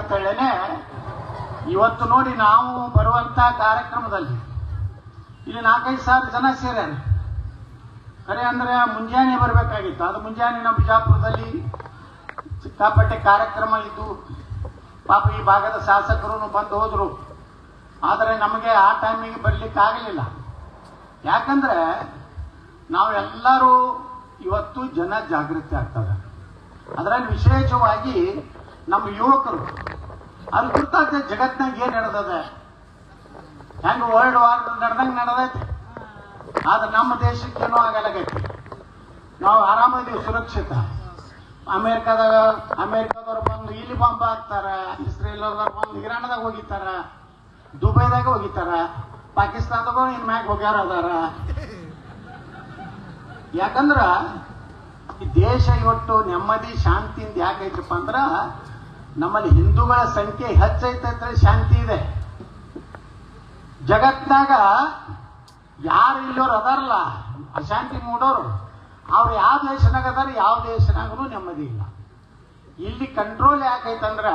ಅಂತೇಳೇನೆ ಇವತ್ತು ನೋಡಿ ನಾವು ಬರುವಂತ ಕಾರ್ಯಕ್ರಮದಲ್ಲಿ ಇಲ್ಲಿ 4-5 ಸಾವಿರ ಜನ ಸೇರ್ಯಾರ. ಖರೆ ಅಂದ್ರೆ ಮುಂಜಾನೆ ಬರಬೇಕಾಗಿತ್ತು. ಅದು ಮುಂಜಾನೆ ನಮ್ಮ ಬಿಜಾಪುರದಲ್ಲಿ ಸಿಕ್ಕಾಪಟ್ಟೆ ಕಾರ್ಯಕ್ರಮ ಇದ್ದು ಪಾಪ ಈ ಭಾಗದ ಶಾಸಕರು ಬಂದು ಹೋದ್ರು. ಆದರೆ ನಮಗೆ ಆ ಟೈಮಿಗೆ ಬರ್ಲಿಕ್ಕೆ ಆಗಲಿಲ್ಲ. ಯಾಕಂದ್ರೆ ನಾವೆಲ್ಲರೂ ಇವತ್ತು ಜನ ಜಾಗೃತಿ ಆಗ್ತದೆ. ಅದರಲ್ಲಿ ವಿಶೇಷವಾಗಿ ನಮ್ಮ ಯುವಕರು ಅಲ್ಲಿ ಗೊತ್ತಾಗ್ತದೆ ಜಗತ್ನಾಗ ಏನ್ ನಡೆದದೆ, ಹೆಂಗ ವರ್ಲ್ಡ್ ವಾರ್ ನಡೆದಂಗೆ ನಡೆದೈತಿ. ಆದ್ರೆ ನಮ್ಮ ದೇಶಕ್ಕೇನೋ ಆಗಲಾಗೈತಿ. ನಾವು ಆರಾಮದೀವಿ, ಸುರಕ್ಷಿತ. ಅಮೇರಿಕಾದವ್ರು ಬಂದು ಇಲ್ಲಿ ಬಾಂಬ್ ಹಾಕ್ತಾರ, ಇಸ್ರೇಲ್ ಬಂದು ಇರಾನ್ದಾಗ ಹೋಗಿತಾರ, ದುಬೈದಾಗ ಹೋಗಿತಾರ, ಪಾಕಿಸ್ತಾನದಾಗ ಇನ್ ಮ್ಯಾಗ ಹೋಗ್ಯಾರ ಅದಾರ. ಯಾಕಂದ್ರ ಈ ದೇಶ ಇವತ್ತು ನೆಮ್ಮದಿ ಶಾಂತಿಯಿಂದ ಯಾಕೈತ್ರಪ್ಪ ಅಂದ್ರ ನಮ್ಮಲ್ಲಿ ಹಿಂದೂಗಳ ಸಂಖ್ಯೆ ಹೆಚ್ಚೈತೆ, ಶಾಂತಿ ಇದೆ. ಜಗತ್ನಾಗ ಯಾರು ಇಲ್ಲೋರು ಅದಾರಲ್ಲ ಅಶಾಂತಿ ಮೂಡೋರು, ಅವ್ರು ಯಾವ ದೇಶನಾಗ ಅದಾರ, ಯಾವ ದೇಶನಾಗೂ ನೆಮ್ಮದಿ ಇಲ್ಲ. ಇಲ್ಲಿ ಕಂಟ್ರೋಲ್ ಯಾಕೈತಂದ್ರ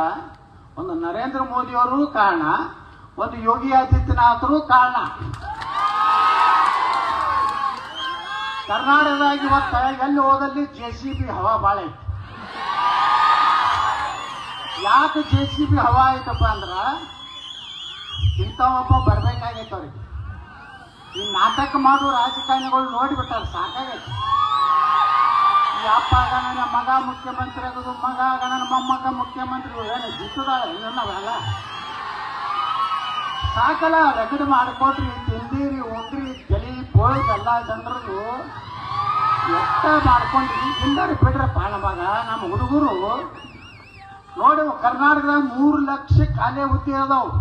ಒಂದು ನರೇಂದ್ರ ಮೋದಿ ಅವರು ಕಾರಣ, ಒಂದು ಯೋಗಿ ಆದಿತ್ಯನಾಥರು ಕಾರಣ. ಕರ್ನಾಟಕದಾಗ ಇವತ್ತ ಎಲ್ಲಿ ಹೋದಲ್ಲಿ JCB ಹವಾ ಭಾಳ ಐತಿ. ಯಾಕೆ JCB ಹವಾ ಐತಪ್ಪ ಅಂದ್ರ ಇಂಥವೊಬ್ಬ ಬರ್ಬೇಕಾಗೈತೆ ಅವ್ರಿಗೆ. ಈ ನಾಟಕ ಮಾಡೋ ರಾಜಕಾರಣಿಗಳು ನೋಡಿಬಿಟ್ಟಾರ, ಸಾಕಾಗೈತಿ. ಈ ಅಪ್ಪ ಆಗ ನನ್ನ ಮಗ ಮುಖ್ಯಮಂತ್ರಿ ಆಗೋದು, ಮಗ ಆಗ ನನ್ನ ಮೊಮ್ಮಗ ಮುಖ್ಯಮಂತ್ರಿ, ಏನು ಜಿತ್ತದಾಳ ನಾವೆಲ್ಲ ಸಾಕಲ್ಲ. ರಗಡ್ ಮಾಡ್ಕೊಟ್ರಿ, ತಿಂದಿರಿ, ಉಂದ್ರಿ, ತಲಿ ಬೋಳ್ದು ಎಲ್ಲ ಜನರದು ಎಷ್ಟ ಮಾಡ್ಕೊಂಡ್ರಿ. ತಿಂದಾರಿ ಬಿಡ್ರಪ್ಪ ನಮಗ. ನಮ್ಮ ಹುಡುಗರು ನೋಡಿ ಕರ್ನಾಟಕದಾಗ 3 ಲಕ್ಷ ಖಾಲಿ ಹುದ್ದೆ ಅದಾವು.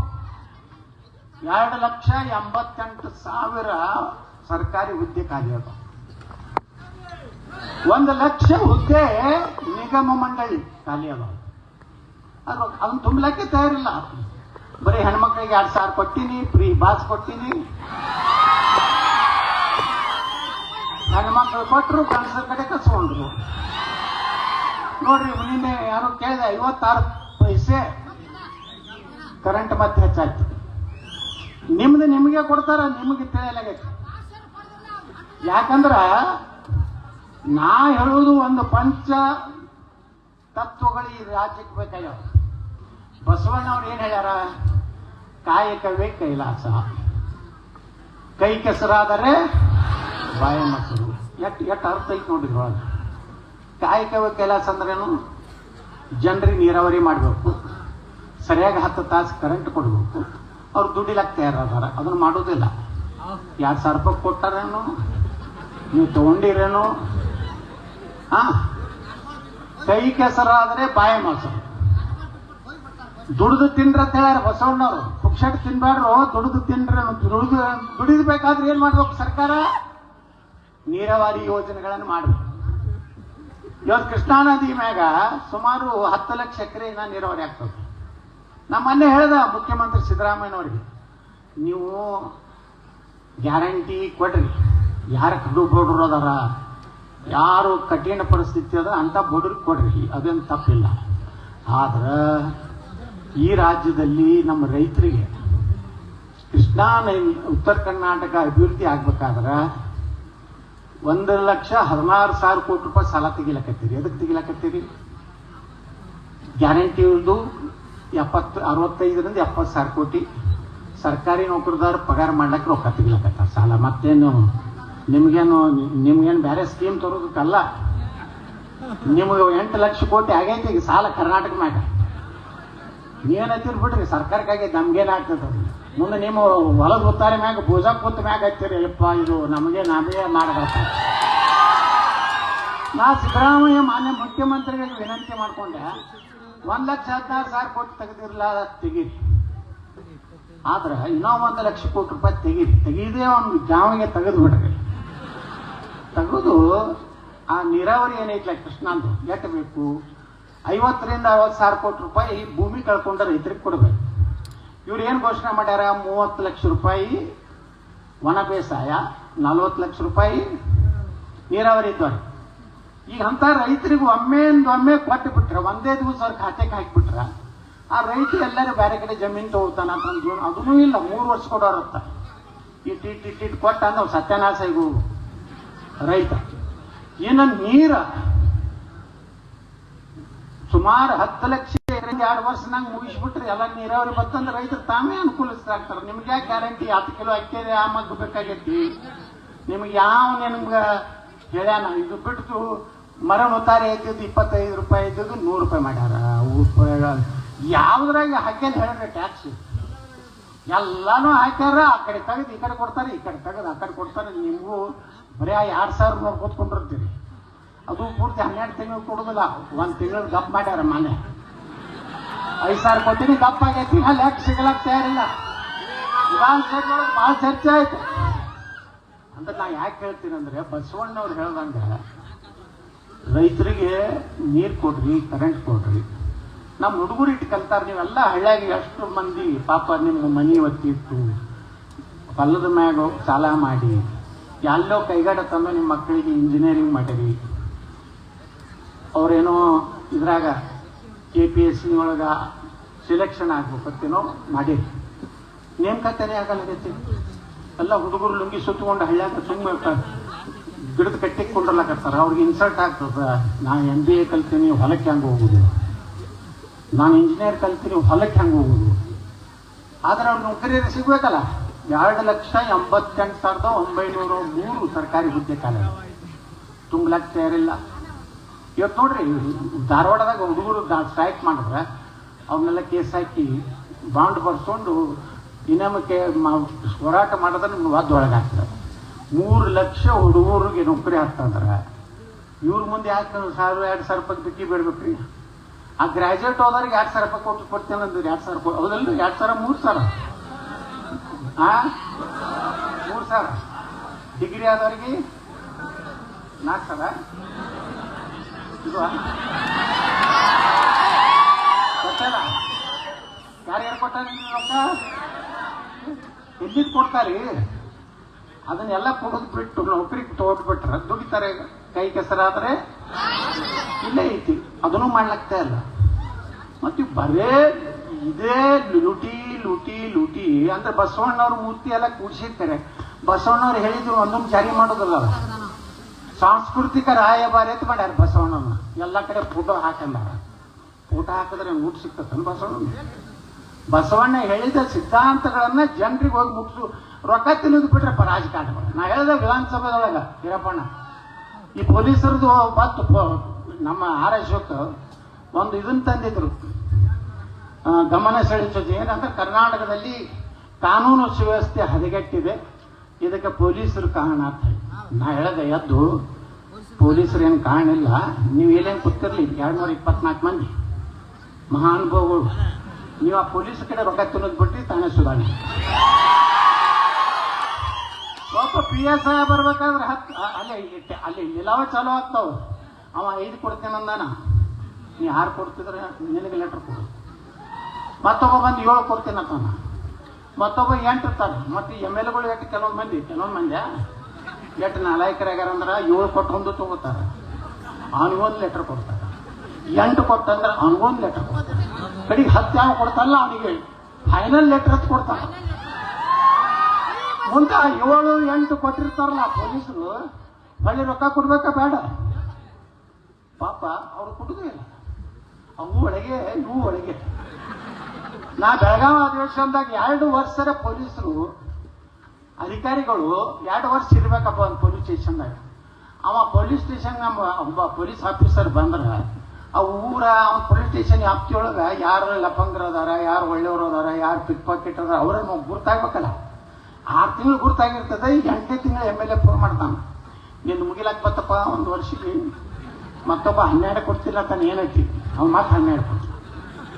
2,88,000 ಸರ್ಕಾರಿ ಹುದ್ದೆ ಖಾಲಿ ಅದಾವ. 1 ಲಕ್ಷ ಹುದ್ದೆ ನಿಗಮ ಮಂಡಳಿ ಖಾಲಿ ಅದಾವ. ಅದನ್ನ ತುಂಬಲಕ್ಕೆ ತಯಾರಿಲ್ಲ. ಬರೀ ಹೆಣ್ಮಕ್ಳಿಗೆ 2,000 ಕೊಟ್ಟಿನಿ, ಫ್ರೀ ಬಾಸ್ ಕೊಟ್ಟಿನಿ. ಹೆಣ್ಮಕ್ಳು ಕೊಟ್ಟರು, ಗಂಡಸರ ಕಡೆ ಕಸ್ಕೊಂಡ್ರು. ನೋಡ್ರಿ ನಿನ್ನೆ ಯಾರು ಕೇಳಿದೆ, 56 ಪೈಸೆ ಕರೆಂಟ್ ಮತ್ತೆ ಹೆಚ್ಚಾಯ್ತು. ನಿಮಗೆ ಕೊಡ್ತಾರ, ನಿಮಗೆ ತಿಳಿಯಲಾಗೈತಿ. ಯಾಕಂದ್ರ ನಾ ಹೇಳುವುದು ಒಂದು ಪಂಚ ತತ್ವಗಳು ಈ ರಾಜ್ಯಕ್ಕೆ ಬೇಕಾಗ್ಯಾವ. ಬಸವಣ್ಣವ್ರು ಏನ್ ಹೇಳ್ಯಾರ? ಕಾಯಕವೇ ಕೈಲಾಸ, ಕೈ ಕೆಸರಾದರೆ ಬಾಯ ಮೊಸರು. ಎಟ್ ಅರ್ಥ ಐತಿ ನೋಡ್ರಿ ಒಳಗೆ. ಕಾಯಕವೇ ಕೈಲಾಸ ಅಂದ್ರೇನು? ಜನರಿಗೆ ನೀರಾವರಿ ಮಾಡಬೇಕು, ಸರಿಯಾಗಿ 10 ತಾಸು ಕರೆಂಟ್ ಕೊಡಬೇಕು. ಅವ್ರು ದುಡಿಲಕ್ಕೆ ತಯಾರದಾರ, ಅದನ್ನು ಮಾಡೋದಿಲ್ಲ. 2,000 ರೂಪಾಯಿ ಕೊಟ್ಟಾರೇನು, ನೀವು ತಗೊಂಡಿರೇನು? ಕೈ ಕೆಸರಾದ್ರೆ ಬಾಯ ಮೊಸರು. ದುಡಿದು ತಿನ್ರ ಅಂತ ಹೇಳ್ಯಾರ ಬಸವಣ್ಣವ್ರು. ಪುಕ್ಷಟ್ ತಿನ್ಬಾರ್ರು, ದುಡಿದು ತಿನ್ರ. ದುಡಿದ್ಬೇಕಾದ್ರೆ ಏನ್ ಮಾಡ್ಬೇಕು? ಸರ್ಕಾರ ನೀರಾವರಿ ಯೋಜನೆಗಳನ್ನು ಮಾಡಬೇಕು. ಇವತ್ತು ಕೃಷ್ಣಾ ನದಿ ಮ್ಯಾಗ ಸುಮಾರು 10 ಲಕ್ಷ ಎಕರೆ ನೀರಾವರಿ ಆಗ್ತದೆ. ನಮ್ಮ ಮೊನ್ನೆ ಹೇಳ್ದ ಮುಖ್ಯಮಂತ್ರಿ ಸಿದ್ದರಾಮಯ್ಯನವ್ರಿಗೆ, ನೀವು ಗ್ಯಾರಂಟಿ ಕೊಡ್ರಿ. ಯಾರ ಕಡು ಬಡವರು ಅದಾರ, ಯಾರು ಕಠಿಣ ಪರಿಸ್ಥಿತಿ ಅದ ಅಂತ ಬಡವ್ರಿಗೆ ಕೊಡ್ರಿ, ಅದೇನು ತಪ್ಪಿಲ್ಲ. ಆದ್ರೆ ಈ ರಾಜ್ಯದಲ್ಲಿ ನಮ್ಮ ರೈತರಿಗೆ ಕೃಷ್ಣಾ ಉತ್ತರ ಕರ್ನಾಟಕ ಅಭಿವೃದ್ಧಿ ಆಗ್ಬೇಕಾದ್ರೆ 1,16,000 ಕೋಟಿ ರೂಪಾಯಿ ಸಾಲ ತೆಗಿಲಕತ್ತೀರಿ. ಎದಕ್ಕೆ ತೆಗಿಲಕತ್ತೀರಿ? ಗ್ಯಾರಂಟಿದು 65ರಿಂದ 70,000 ಕೋಟಿ ಸರ್ಕಾರಿ ನೌಕರದಾರ ಪಗಾರ ಮಾಡ್ಲಿಕ್ಕೆ ರೊಕ್ಕ ತೆಗಿಲಕತ್ತಾರ ಸಾಲ. ಮತ್ತೇನು ನಿಮ್ಗೇನು ಬೇರೆ ಸ್ಕೀಮ್ ತರೋದಕ್ಕಲ್ಲ. ನಿಮ್ಗೆ 8 ಲಕ್ಷ ಕೋಟಿ ಆಗೈತಿ ಈಗ ಸಾಲ ಕರ್ನಾಟಕ ಮ್ಯಾಗ. ನೀವೇನತ್ತೀರಿ ಬಿಡ್ರಿ, ಸರ್ಕಾರಕ್ಕಾಗಿ ನಮ್ಗೇನಾಗ್ತದೆ? ಮುಂದೆ ನಿಮ್ಮ ಹೊಲದ ಗೊತ್ತಾರೆ ಮ್ಯಾಗ ಭೂಜಾ ಕೂತ್ ಮ್ಯಾಗ ಹತ್ತೀರಿ. ಯಪ್ಪ ಇದು ನಾವೇ ಮಾಡಬೇಕು. ನಾ ಸಿದ್ದರಾಮಯ್ಯ ಮಾನ್ಯ ಮುಖ್ಯಮಂತ್ರಿಗಳಿಗೆ ವಿನಂತಿ ಮಾಡ್ಕೊಂಡೆ, 1,16,000 ಕೋಟಿ ತೆಗೆದಿರಲ್ಲ, ತೆಗೀರಿ. ಆದ್ರೆ ಇನ್ನೂ 1 ಲಕ್ಷ ಕೋಟಿ ರೂಪಾಯಿ ತೆಗೀದೇ ಒಂದು ಜಾವಿಗೆ ತೆಗೆದು ಬಿಡ್ರಿ. ತೆಗೆದು ಆ ನೀರಾವರಿ ಏನೈತ್ಲ ಕೃಷ್ಣಂದು ಎಷ್ಟು ಬೇಕು? 50ರಿಂದ 60,000 ಕೋಟಿ ರೂಪಾಯಿ ಭೂಮಿ ಕಳ್ಕೊಂಡ ರೈತರಿಗೆ ಕೊಡಬೇಕು. ಇವ್ರು ಏನು ಘೋಷಣೆ ಮಾಡ್ಯಾರ? 30 ಲಕ್ಷ ರೂಪಾಯಿ ಒಣ ಬೇಸಾಯ, 40 ಲಕ್ಷ ರೂಪಾಯಿ ನೀರಾವರಿ ಇದ್ದವ್ರು. ಈಗ ಅಂತ ರೈತರಿಗೆ ಒಮ್ಮೆ ಕೊಟ್ಟು ಬಿಟ್ರೆ, ಒಂದೇ ದಿವಸ ಅವ್ರ ಖಾತೆಗೆ ಹಾಕಿಬಿಟ್ರ ಆ ರೈತ ಎಲ್ಲರೂ ಬೇರೆ ಕಡೆ ಜಮೀನು ತಗೋತಾನ ಅಂತ ಜೀವನ ಅದನ್ನೂ ಇಲ್ಲ. 3 ವರ್ಷ ಕೊಡೋರತ್ತ ಇಟ್ಟಿಟ್ಟು ಕೊಟ್ಟ ಅಂದ್ರೆ ಸತ್ಯನಾಶ ಈಗ ರೈತ. ಏನ ನೀರ ಸುಮಾರು 10 ಲಕ್ಷ 2 ವರ್ಷನಾಗ ಮುಗಿಸ್ಬಿಟ್ರೆ ಎಲ್ಲ ನೀರಾವರಿ ಬರ್ತಂದ್ರೆ ರೈತರು ತಾವೇ ಅನುಕೂಲಿಸ್ತಾಗ್ತಾರೆ. ನಿಮ್ಗೆ ಯಾಕೆ ಗ್ಯಾರಂಟಿ 10 ಕಿಲೋ ಅಕ್ಕಿ ಆ ಮದ್ದು ಬೇಕಾಗೈತಿ ನಿಮ್ಗೆ ಯಾವ ನಿಮ್ಗೆ ಹೇಳ್ಯಾನ. ಇದು ಬಿಟ್ಟು ಮರ ಮುತ್ತಾರಿ ಐತಿದ್ದು 25 ರೂಪಾಯಿ ಇದ್ದಿದ್ದು 100 ರೂಪಾಯಿ ಮಾಡ್ಯಾರ. ಯಾವ್ದ್ರಾಗ ಹಾಕ್ಯಾರ ಹೇಳ್ರಿ ಟ್ಯಾಕ್ಸ್ ಎಲ್ಲಾನು ಹಾಕ್ಯಾರ. ಆ ಕಡೆ ತೆಗೆದು ಈ ಕಡೆ ಕೊಡ್ತಾರೆ, ಈ ಕಡೆ ತೆಗೆದು ಆ ಕಡೆ ಕೊಡ್ತಾರೆ. ನಿಮಗೂ ಬರೀ 2,000 ನೋಡ್ಕೊತ್ಕೊಂಡಿರ್ತೀರಿ. ಅದು ಪೂರ್ತಿ 12 ತಿಂಗಳು ಕೊಡುದಿಲ್ಲ. 1 ತಿಂಗಳು ಗಪ್ ಮಾಡ್ಯಾರ. ಮನೆ 5,000 ಕೊಟ್ಟಿನಿ ಗಪ್ ಆಗೈತಿ. ಅಲ್ಲಿ ಯಾಕೆ ಸಿಗಲಕ್ ತಯಾರಿಲ್ಲ. ವಿಧಾನಸಭೆಯೊಳಗೆ ಭಾಳ ಚರ್ಚೆ ಆಯ್ತು. ಅಂದ್ರೆ ನಾ ಯಾಕೆ ಹೇಳ್ತೀನಿ ಅಂದ್ರೆ ಬಸವಣ್ಣವ್ರು ಹೇಳ್ದಂಗ ರೈತರಿಗೆ ನೀರು ಕೊಡ್ರಿ, ಕರೆಂಟ್ ಕೊಡ್ರಿ. ನಮ್ಮ ಹುಡುಗರು ಇಟ್ಟು ಕಲ್ತಾರ. ನೀವೆಲ್ಲ ಹಳ್ಳಿಯಾಗಿ ಎಷ್ಟು ಮಂದಿ ಪಾಪ ನಿಮ್ಮ ಮನಿ ಒತ್ತಿತ್ತು ಹೊಲದ ಮ್ಯಾಗ ಸಾಲ ಮಾಡಿ ಎಲ್ಲೋ ಕೈಗಾಡ ತಂದು ನಿಮ್ಮ ಮಕ್ಕಳಿಗೆ ಇಂಜಿನಿಯರಿಂಗ್ ಮಾಡಿರಿ. ಅವ್ರೇನೋ ಇದ್ರಾಗ KPSC ಒಳಗ ಸೆಲೆಕ್ಷನ್ ಆಗ್ಬೇಕತ್ತೇನೋ ಮಾಡಿರಿ. ನೇಮಕಾತಿನೇ ಆಗಲಾಗೈತಿ. ಎಲ್ಲ ಹುಡುಗರು ಲುಂಗಿ ಸುತ್ತಕೊಂಡು ಹಳ್ಳ್ಯಾಗ ಸುಮ್ಮನೆ ಗಿಡದ ಕಟ್ಟಿಗೆ ಕೊಂಡ್ರಲಾಕತ್ತಾರ. ಅವ್ರಿಗೆ ಇನ್ಸಲ್ಟ್ ಆಗ್ತದ. ನಾನು MBA ಕಲ್ತೀನಿ ಹೊಲಕ್ಕೆ ಹೆಂಗೆ ಹೋಗುದು, ನಾನು ಇಂಜಿನಿಯರ್ ಕಲ್ತೀನಿ ಹೊಲಕ್ಕೆ ಹೆಂಗೆ ಹೋಗುದು. ಆದ್ರೆ ಅವ್ರ ನೌಕರಿಯರು ಸಿಗ್ಬೇಕಲ್ಲ. 2,88,903 ಸರ್ಕಾರಿ ಹುದ್ದೆ ಕಾಲ ತುಂಬಲಾಕ್ ತಯಾರಿಲ್ಲ. ಇವತ್ತು ನೋಡ್ರಿ ಧಾರವಾಡದಾಗ ಹುಡುಗರು ಸ್ಟ್ರೈಕ್ ಮಾಡಿದ್ರೆ ಅವನ್ನೆಲ್ಲ ಕೇಸ್ ಹಾಕಿ ಬಾಂಡ್ ಬರ್ಸ್ಕೊಂಡು ಇನಾಮಕ್ಕೆ ಹೋರಾಟ ಮಾಡಿದ್ರೆ ನಿಮ್ಗೆ ಒಳಗೆ ಹಾಕ್ತಾರೆ. 3 ಲಕ್ಷ ಹುಡುಗರಿಗೆ ನೌಕರಿ ಹಾಕ್ತಂದ್ರೆ ಇವ್ರ ಮುಂದೆ ಯಾಕೆ 1,000-2,000 ರೂಪಾಯಿ ಬಿಕ್ಕಿ ಬಿಡ್ಬೇಕ್ರಿ. ಆ ಗ್ರಾಜುಯೇಟ್ ಹೋದವ್ರಿಗೆ 2,000 ರೂಪಾಯಿ ಕೊಡ್ತೇನೆ ಅಂದ್ರೆ 2,000 ರೂಪಾಯಿ ಹೌದಲ್ರಿ? 2,000 3,000 3,000. ಡಿಗ್ರಿ ಆದವ್ರಿಗೆ 4,000 ಇದು ಕೊಟ್ಟಲ್ಲ. ಯಾರ್ಯಾರು ಕೊಟ್ಟಾರ ರೊಕ್ಕ? ಎಲ್ಲಿದ್ ಕೊಡ್ತಾರಿ? ಅದನ್ನೆಲ್ಲ ಕೊಡೋದು ಬಿಟ್ಟು ನೌಕರಿ ತಗೊಂಡ್ಬಿಟ್ರೆ ದುಡಿತಾರೆ. ಕೈ ಕೆಸರಾದ್ರೆ ಇಲ್ಲೇ ಐತಿ. ಅದನ್ನು ಮಾಡ್ಲಾಗ್ತಾ ಇಲ್ಲ. ಮತ್ತೆ ಬರೇ ಇದೇ ಲುಟಿ ಲುಟಿ ಲುಟಿ ಅಂದ್ರೆ ಬಸವಣ್ಣವ್ರ ಮೂರ್ತಿ ಎಲ್ಲ ಕೂಡಿಸಿರ್ತಾರೆ. ಬಸವಣ್ಣವ್ರು ಹೇಳಿದ್ರು ಒಂದೊಂದು ಜಾರಿ ಮಾಡೋದಲ್ಲ. ಸಾಂಸ್ಕೃತಿಕ ರಾಯಭಾರಿ ಅಂತ ಮಾಡ್ಯಾರ ಬಸವಣ್ಣನ. ಎಲ್ಲ ಕಡೆ ಫೋಟೋ ಹಾಕಂದಾರ. ಫೋಟೋ ಹಾಕಿದ್ರೆ ಊಟ ಸಿಗ್ತದೆ ಬಸವಣ್ಣ ಹೇಳಿದ ಸಿದ್ಧಾಂತಗಳನ್ನ ಜನರಿಗೆ ಹೋಗಿ ಮುಗಿಸು. ರೊಕ್ಕ ತಿನ್ನೋದು ಬಿಟ್ರೆ ರಾಜಕಾರಣ. ನಾ ಹೇಳಿದೆ ವಿಧಾನಸಭೆದೊಳಗ ಹಿರಪ್ಪಣ್ಣ ಈ ಪೊಲೀಸರದು ಬತ್ತು ನಮ್ಮ RSOಕ್ಕೆ ಒಂದು ಇದನ್ನ ತಂದಿದ್ರು ಗಮನ ಸೆಳೆಸೋದು. ಏನಂದ್ರೆ ಕರ್ನಾಟಕದಲ್ಲಿ ಕಾನೂನು ಸುವ್ಯವಸ್ಥೆ ಹದಗೆಟ್ಟಿದೆ, ಇದಕ್ಕೆ ಪೊಲೀಸರು ಕಾರಣ ಅಂತ. ನಾ ಹೇಳಿದೆ ಎದ್ದು ಪೊಲೀಸರು ಏನು ಕಾರಣ ಇಲ್ಲ. ನೀವು ಎಲ್ಲೇನು ಕೂತಿರ್ಲಿ 224 ಮಂದಿ ಮಹಾನುಭಾವಗಳು. ನೀವು ಆ ಪೊಲೀಸ್ ಕಡೆ ರೊಕ್ಕ ತಿನ್ನೋದು ಬಿಟ್ರಿ ತಾನೇ ಸುಧಾರಣೆ. ಒಬ್ಬ PSI ಬರ್ಬೇಕಾದ್ರೆ ಅಲ್ಲಿ ನಿಲಾವ ಚಾಲು ಆಗ್ತಾವ. ಅವ 5 ಕೊಡ್ತೇನೆ ಅಂದಾನ. ನೀ 6 ಕೊಡ್ತಿದ್ರೆ ನಿನಗೆ ಲೆಟರ್ ಕೊಡು. ಮತ್ತೊಬ್ಬ ಬಂದು 7 ಕೊಡ್ತೇನೆ ಅಂತಾನ. ಮತ್ತೊಬ್ಬ 8 ಇರ್ತಾನೆ. ಮತ್ತೆ MLAಗಳು ಎಷ್ಟು ಕೆಲವೊಂದು ಮಂದಿ ಎಷ್ಟು ನಾಲಾಯಕರಾಗ್ಯಾರ ಅಂದ್ರೆ 7 ಕೊಟ್ಟು ಒಂದು ತಗೋತಾರೆ. ಅವನಿಗೊಂದು ಲೆಟರ್ ಕೊಡ್ತಾರೆ. 8 ಕೊಟ್ಟಂದ್ರೆ ಅವನಿಗೊಂದು ಲೆಟರ್ ಕೊಡ್ತಾರೆ. ಕಡೆಗೆ 10 ಯಾವ ಕೊಡ್ತಾರಲ್ಲ ಅವನಿಗೆ ಫೈನಲ್ ಲೆಟರ್ ಅಂತ ಕೊಡ್ತಾನೆ. ಮುಂದೆ 7-8 ಕೊಟ್ಟಿರ್ತಾರಲ್ಲ ಪೊಲೀಸರು ಬಳ್ಳಿ ರೊಕ್ಕ ಕೊಡ್ಬೇಕಾ ಬೇಡ? ಪಾಪ ಅವ್ರು ಕೊಡುದೇ ಇಲ್ಲ. ಅವು ಒಳಗೆ ಇವು ಒಳಗೆ. ನಾ ಬೆಳಗಾವಿ ಅಧಿವೇಶನದಾಗ 2 ವರ್ಷದ ಪೊಲೀಸರು ಅಧಿಕಾರಿಗಳು 2 ವರ್ಷ ಇರ್ಬೇಕಪ್ಪ ಒಂದು ಪೊಲೀಸ್ ಸ್ಟೇಷನ್ದಾಗ. ಅವ ಪೊಲೀಸ್ ಸ್ಟೇಷನ್ ಒಬ್ಬ ಪೊಲೀಸ್ ಆಫೀಸರ್ ಬಂದ್ರೆ ಆ ಊರ ಅವ್ನ ಪೊಲೀಸ್ ಸ್ಟೇಷನ್ ವ್ಯಾಪ್ತಿಯೊಳಗೆ ಯಾರು ಲಫಂಗರು ಅದಾರ, ಯಾರು ಒಳ್ಳೆಯವರು ಅದಾರ, ಯಾರು ಪಿಕ್ ಪಾಕೆಟ್ ಅದಾರ ಅವ್ರನ್ನ ಗುರ್ತಾಗ್ಬೇಕಲ್ಲ. 6 ತಿಂಗಳು ಗುರ್ತಾಗಿರ್ತದೆ. 8ನೇ ತಿಂಗಳು MLA ಫೋನ್ ಮಾಡ್ತಾನೆ, ನಿಂದು ಮುಗಿಲಾಕ್ ಬತ್ತಪ್ಪ 1 ವರ್ಷಕ್ಕೆ. ಮತ್ತೊಬ್ಬ 12 ಕೊಡ್ತಿಲ್ಲ ತಾನು ಏನೈತಿ ಅವ್ನು ಮತ್ತೆ 12 ಕೊಡ್ತಾನೆ.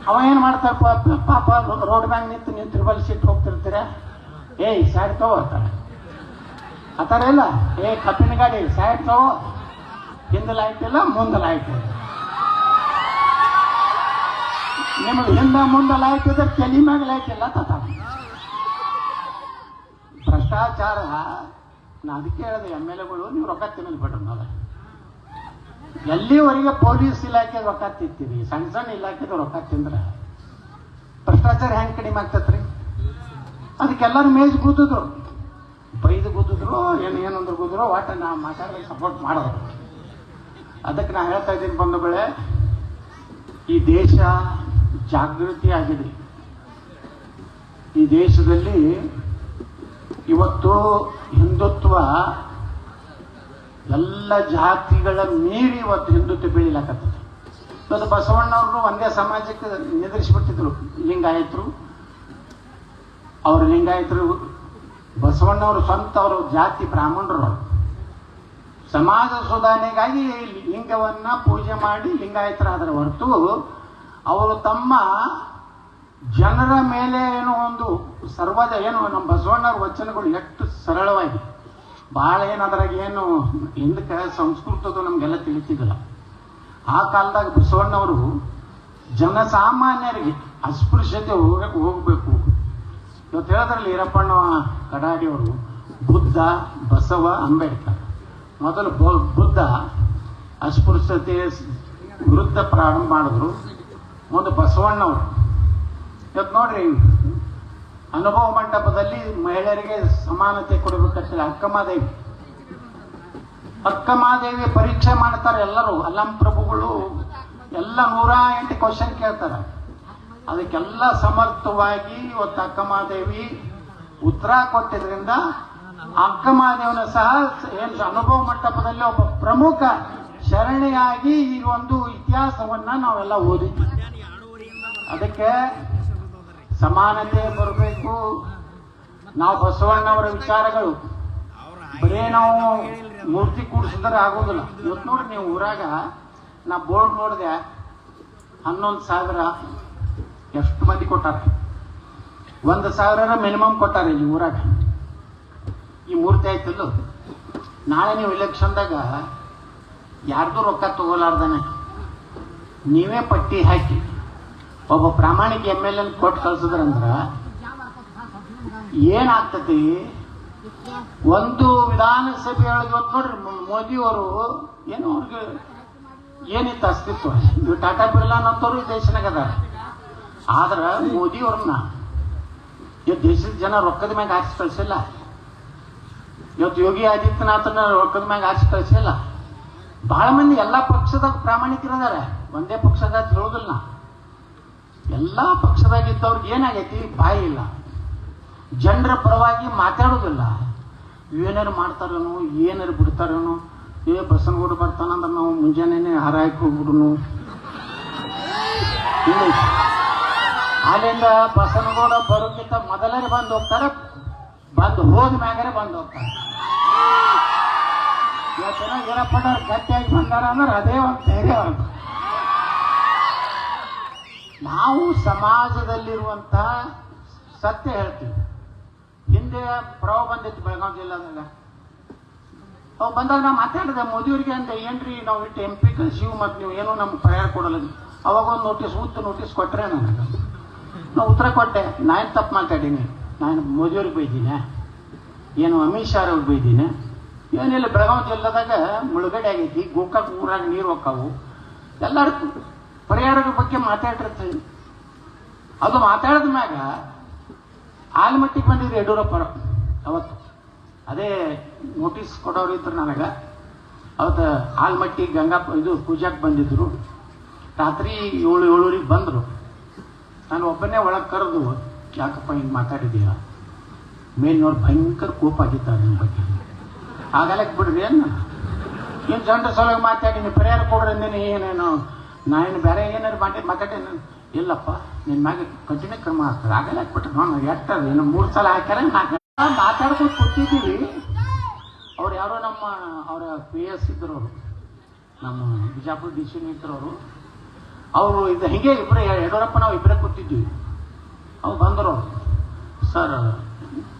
ಅವ ಏನು ಮಾಡ್ತಾರಪ್ಪ ಪಾಪ ರೋಡ್ ಬ್ಯಾಂಕ್ ನಿಂತು ನೀವು ತ್ರಿಬಲ್ ಸೀಟ್ ಹೋಗ್ತಿರ್ತೀರ. ಸೈಡ್ ತಗೋ ಅಂತಾರೆ. ಆತರ ಇಲ್ಲ. ಕಬ್ಬಿನ ಗಾಡಿ ಸೈಡ್ ತಗೋ, ಹಿಂದೆ ಲೈಟ್ ಇಲ್ಲ ಮುಂದೆ ಲೈಟ್ ಇಲ್ಲ. ನಿಮಗೆ ಹಿಂದೆ ಮುಂದೆ ಲೈಟ್ ಇದ್ರೆ ತಲೆ ಮ್ಯಾಗ ಲೈಟ್ ಇಲ್ಲ ತತ ಭ್ರಷ್ಟಾಚಾರ. ನಾ ಅದಕ್ಕೆ ಹೇಳಿದೆ MLAಗಳು ನೀವು ರೊಕ್ಕ ತಿನ್ನೋದು ಬಿಟ್ರು. ನಾವು ಎಲ್ಲಿವರೆಗೆ ಪೊಲೀಸ್ ಇಲಾಖೆ ರೊಕ್ಕ ತಿಂತೀರಿ, ಸಣ್ಣ ಸಣ್ಣ ಇಲಾಖೆದು ರೊಕ್ಕ ತಿಂದ್ರೆ ಪ್ರೆಷರ್ ಹೆಂಗೆ ಕಡಿಮೆ ಆಗ್ತತ್ರಿ? ಅದಕ್ಕೆಲ್ಲರೂ ಮೇಜ್ ಕೂತಿದ್ರು, ಬೈದು ಕೂತಿದ್ರು, ಏನಂದ್ರೆ ಕೂತಿದ್ರು, ಒಟ್ಟು ನಾ ಮಾತಾಡೋದು ಸಪೋರ್ಟ್ ಮಾಡೋದು. ಅದಕ್ಕೆ ನಾ ಹೇಳ್ತಾ ಇದ್ದೀನಿ ಬಂಧುಗಳೇ, ಈ ದೇಶ ಜಾಗೃತಿ ಆಗಿದೆ. ಈ ದೇಶದಲ್ಲಿ ಇವತ್ತು ಹಿಂದುತ್ವ ಎಲ್ಲ ಜಾತಿಗಳ ಮೀರಿ ಇವತ್ತು ಹಿಂದುತ್ವ ಬೆಳಿಲಾಕತ್ತದ. ಇವತ್ತು ಬಸವಣ್ಣವ್ರನ್ನು ಒಂದೇ ಸಮಾಜಕ್ಕೆ ನಿದ್ರಿಸಿಬಿಟ್ಟಿದ್ರು. ಲಿಂಗಾಯತರು, ಅವರು ಲಿಂಗಾಯತರು, ಬಸವಣ್ಣವರು ಸ್ವಂತ ಅವರು ಜಾತಿ ಬ್ರಾಹ್ಮಣರು. ಸಮಾಜ ಸುಧಾರಣೆಗಾಗಿ ಲಿಂಗವನ್ನ ಪೂಜೆ ಮಾಡಿ ಲಿಂಗಾಯತರಾದರ ಹೊರತು ಅವರು ತಮ್ಮ ಜನರ ಮೇಲೆ ಏನೋ ಒಂದು ಸರ್ವದ ಏನು ನಮ್ಮ ಬಸವಣ್ಣವ್ರ ವಚನಗಳು ಎಷ್ಟು ಸರಳವಾಗಿ ಬಹಳ ಏನದ್ರಾಗ ಏನು ಹಿಂದಕ್ಕೆ ಸಂಸ್ಕೃತದ್ದು ನಮಗೆಲ್ಲ ತಿಳಿತಿದ್ದಿಲ್ಲ. ಆ ಕಾಲದಾಗ ಬಸವಣ್ಣವರು ಜನಸಾಮಾನ್ಯರಿಗೆ ಅಸ್ಪೃಶ್ಯತೆ ಹೋಗಬೇಕು. ಇವತ್ತು ಹೇಳಿದ್ರಲ್ಲಿ ಈರಪ್ಪಣ್ಣ ಕಡಾಡಿಯವರು ಬುದ್ಧ, ಬಸವ, ಅಂಬೇಡ್ಕರ್. ಮೊದಲು ಬುದ್ಧ ಅಸ್ಪೃಶ್ಯತೆ ವಿರುದ್ಧ ಪ್ರಾರಂಭ ಮಾಡಿದ್ರು. ಒಂದು ಬಸವಣ್ಣವರು ಇವತ್ತು ನೋಡ್ರಿ, ಅನುಭವ ಮಂಟಪದಲ್ಲಿ ಮಹಿಳೆಯರಿಗೆ ಸಮಾನತೆ ಕೊಡಬೇಕಂತ ಅಕ್ಕಮಹಾದೇವಿ ಪರೀಕ್ಷೆ ಮಾಡ್ತಾರೆ ಎಲ್ಲರೂ. ಅಲ್ಲಂ ಪ್ರಭುಗಳು ಎಲ್ಲ 108 ಕ್ವಶನ್ ಕೇಳ್ತಾರೆ. ಅದಕ್ಕೆಲ್ಲ ಸಮರ್ಥವಾಗಿ ಇವತ್ತು ಅಕ್ಕಮಹಾದೇವಿ ಉತ್ತರ ಕೊಟ್ಟಿದ್ರಿಂದ ಅಕ್ಕಮಹಾದೇವನ ಸಹ ಏನು ಅನುಭವ ಮಂಟಪದಲ್ಲಿ ಒಬ್ಬ ಪ್ರಮುಖ ಶರಣೆಯಾಗಿ ಈ ಒಂದು ಇತಿಹಾಸವನ್ನ ನಾವೆಲ್ಲ ಓದಿದ್ವಿ. ಅದಕ್ಕೆ ಸಮಾನತೆ ಬರಬೇಕು. ನಾವು ಬಸವಣ್ಣವರ ವಿಚಾರಗಳು ಬರೇ ನಾವು ಮೂರ್ತಿ ಕೂಡಿಸಿದ್ರೆ ಆಗೋದಿಲ್ಲ. ಇವತ್ತು ನೋಡಿ ನೀವು ಊರಾಗ ನಾ ಬೋರ್ಡ್ ನೋಡಿದೆ, 11,000 ಎಷ್ಟು ಮಂದಿ ಕೊಟ್ಟಾರ? 1,000 ಮಿನಿಮಮ್ ಕೊಟ್ಟಾರ ಈ ಊರಾಗ. ಈ ಮೂರ್ತಿ ಆಯ್ತಲ್ಲ, ನಾಳೆ ನೀವು ಇಲೆಕ್ಷನ್ದಾಗ ಯಾರ್ದು ರೊಕ್ಕ ತಗೋಲಾರ್ದಾನೆ ನೀವೇ ಪಟ್ಟಿ ಹಾಕಿ ಒಬ್ಬ ಪ್ರಾಮಾಣಿಕ MLA ಕೊಟ್ಟು ಕಳ್ಸಿದ್ರಂದ್ರ ಏನಾಗ್ತತಿ? ಒಂದು ವಿಧಾನಸಭೆ ಒಳಗೆ ಇವತ್ತು ನೋಡ್ರಿ, ಮೋದಿಯವರು ಏನು ಅವ್ರಿಗೆ ಏನಿತ್ತು ಅಸ್ತಿತ್ವ? ಇವು ಟಾಟಾ ಬಿರ್ಲಾ ಅನ್ನೋರು ಈ ದೇಶನಾಗ ಅದಾರ. ಆದ್ರೆ ಮೋದಿಯವ್ರನ್ನ ಇವತ್ತು ದೇಶದ ಜನ ರೊಕ್ಕದ ಮ್ಯಾಗ ಹಾಕಿ ಕಳಿಸಿಲ್ಲ. ಇವತ್ತು ಯೋಗಿ ಆದಿತ್ಯನಾಥನ ರೊಕ್ಕದ ಮ್ಯಾಗ ಹಾಕಿ ಕಳಿಸಿಲ್ಲ. ಬಹಳ ಮಂದಿ ಎಲ್ಲಾ ಪಕ್ಷದಾಗ ಪ್ರಾಮಾಣಿಕರದಾರ, ಒಂದೇ ಪಕ್ಷದಾಗ ಹೇಳೋದಿಲ್ಲ. ಎಲ್ಲಾ ಪಕ್ಷದಾಗಿದ್ದವ್ರಿಗೆ ಏನಾಗೈತಿ? ಬಾಯಿ ಇಲ್ಲ, ಜನರ ಪರವಾಗಿ ಮಾತಾಡೋದಿಲ್ಲ. ಏನಾರು ಮಾಡ್ತಾರೇನು, ಏನಾರು ಬಿಡ್ತಾರೇನು? ಬಸನಗೌಡ ಬರ್ತಾನಂದ್ರೆ ನಾವು ಮುಂಜಾನೆ ಹಾರ ಹಾಕಿ ಹೋಗ್ಬಿಡುನು. ಅಲ್ಲಿಂದ ಬಸನಗೌಡ ಬರೋಕ್ಕಿಂತ ಮೊದಲೇ ಬಂದು ಹೋಗ್ತಾರೆ, ಬಂದು ಹೋದ ಮ್ಯಾಗರೆ ಬಂದು ಹೋಗ್ತಾರೆ. ಇವತ್ತಿನ ವೀರಪ್ಪಣ್ಣ ಗಟ್ಟಿಯಾಗಿ ಬಂದಾರ ಅಂದ್ರೆ ಅದೇ ಒಂದು ಧೈರ್ಯ. ನಾವು ಸಮಾಜದಲ್ಲಿರುವಂತ ಸತ್ಯ ಹೇಳ್ತೀವಿ. ಹಿಂದೆ ಪ್ರವಾಹ ಬಂದಿತ್ತು ಬೆಳಗಾವಿ ಜಿಲ್ಲಾದಾಗ. ಅವು ಬಂದಾಗ ನಾವು ಮಾತಾಡಿದೆ ಮೋದಿಯವರಿಗೆ ಅಂತ, ಏನ್ರಿ ನಾವು ಇಟ್ಟು MP ಕಳಿಸಿವು ಮತ್ತು ನೀವು ಏನೋ ನಮ್ಗೆ ಪರಿಹಾರ ಕೊಡಲ್ಲ. ಅವಾಗ ಒಂದು ನೋಟಿಸ್ ಕೊಟ್ಟರೆ ನನಗೆ ನಾವು ಉತ್ತರ ಕೊಟ್ಟೆ. ನಾನು ತಪ್ಪು ಮಾತಾಡೀನಿ, ನಾನು ಮೋದಿಯವ್ರಿಗೆ ಬೈದೀನಿ, ಏನು ಅಮಿತ್ ಶಾ ಅವ್ರಿಗೆ ಬೈದೀನಿ? ಏನಿಲ್ಲ, ಬೆಳಗಾವಿ ಜಿಲ್ಲಾದಾಗ ಮುಳುಗಡೆ ಆಗೈತಿ, ಗೋಕಾಕ್ ಊರಾಗ ನೀರು ಹೋಗ್ತಾವು, ಎಲ್ಲರೂ ಪರಿಹಾರದ ಬಗ್ಗೆ ಮಾತಾಡಿರ್ತೀವಿ. ಅದು ಮಾತಾಡಿದ ಮ್ಯಾಗ ಆಲ್ಮಟ್ಟಿಗೆ ಬಂದಿದ್ರು ಯಡಿಯೂರಪ್ಪ ಅವತ್ತು. ಅದೇ ನೋಟಿಸ್ ಕೊಡೋರು ಇದ್ರು ನನಗೆ. ಅವತ್ತು ಆಲ್ಮಟ್ಟಿ ಇದು ಪೂಜಾಕ್ಕೆ ಬಂದಿದ್ರು. ರಾತ್ರಿ 7-7:30 ಬಂದರು. ನಾನು ಒಬ್ಬನೇ ಒಳಗೆ ಕರೆದು, ಯಾಕಪ್ಪ ಹಿಂಗೆ ಮಾತಾಡಿದೀಯ? ಮೇಲಿನವ್ರು ಭಯಂಕರ ಕೋಪ ಆಗಿದ್ದಾರೆ ನಿಮ್ಮ ಬಗ್ಗೆ. ಆಗಲಕ್ಕೆ ಬಿಡ್ರಿ ಏನು ಜನರ ಸಲುವಾಗಿ ಮಾತಾಡಿ ಪರಿಹಾರ ಕೊಡ್ರಿ ಅಂದೇನೆ. ಏನೇನು ನಾನು ಬೇರೆ ಏನಾರು ಮಾತಾಡೇನು? ಇಲ್ಲಪ್ಪ, ನಿನ್ನ ಮ್ಯಾಗ ಕಠಿಣ ಕ್ರಮ ಆಗ್ತದೆ. ಆಗಲ್ಲ ಹಾಕ್ಬಿಟ್ರೆ ನಾನು ಎಟ್ಟದ ಏನು 3 ಸಲ ಹಾಕ್ಯಾರ. ಮಾತಾಡ್ಕೊಂಡು ಕೂತಿದ್ದೀವಿ. ಅವ್ರು ಯಾರೋ ಅವರ PS ಇದ್ರವರು, ನಮ್ಮ ಬಿಜಾಪುರ DC ಇದ್ರವರು. ಅವರು ಇದು ಹಿಂಗೆ ಇಬ್ಬರೇ ಯಡಿಯೂರಪ್ಪ ನಾವು ಇಬ್ಬರೇ ಕೂತಿದ್ವಿ. ಅವ್ರು ಬಂದರು, ಸರ್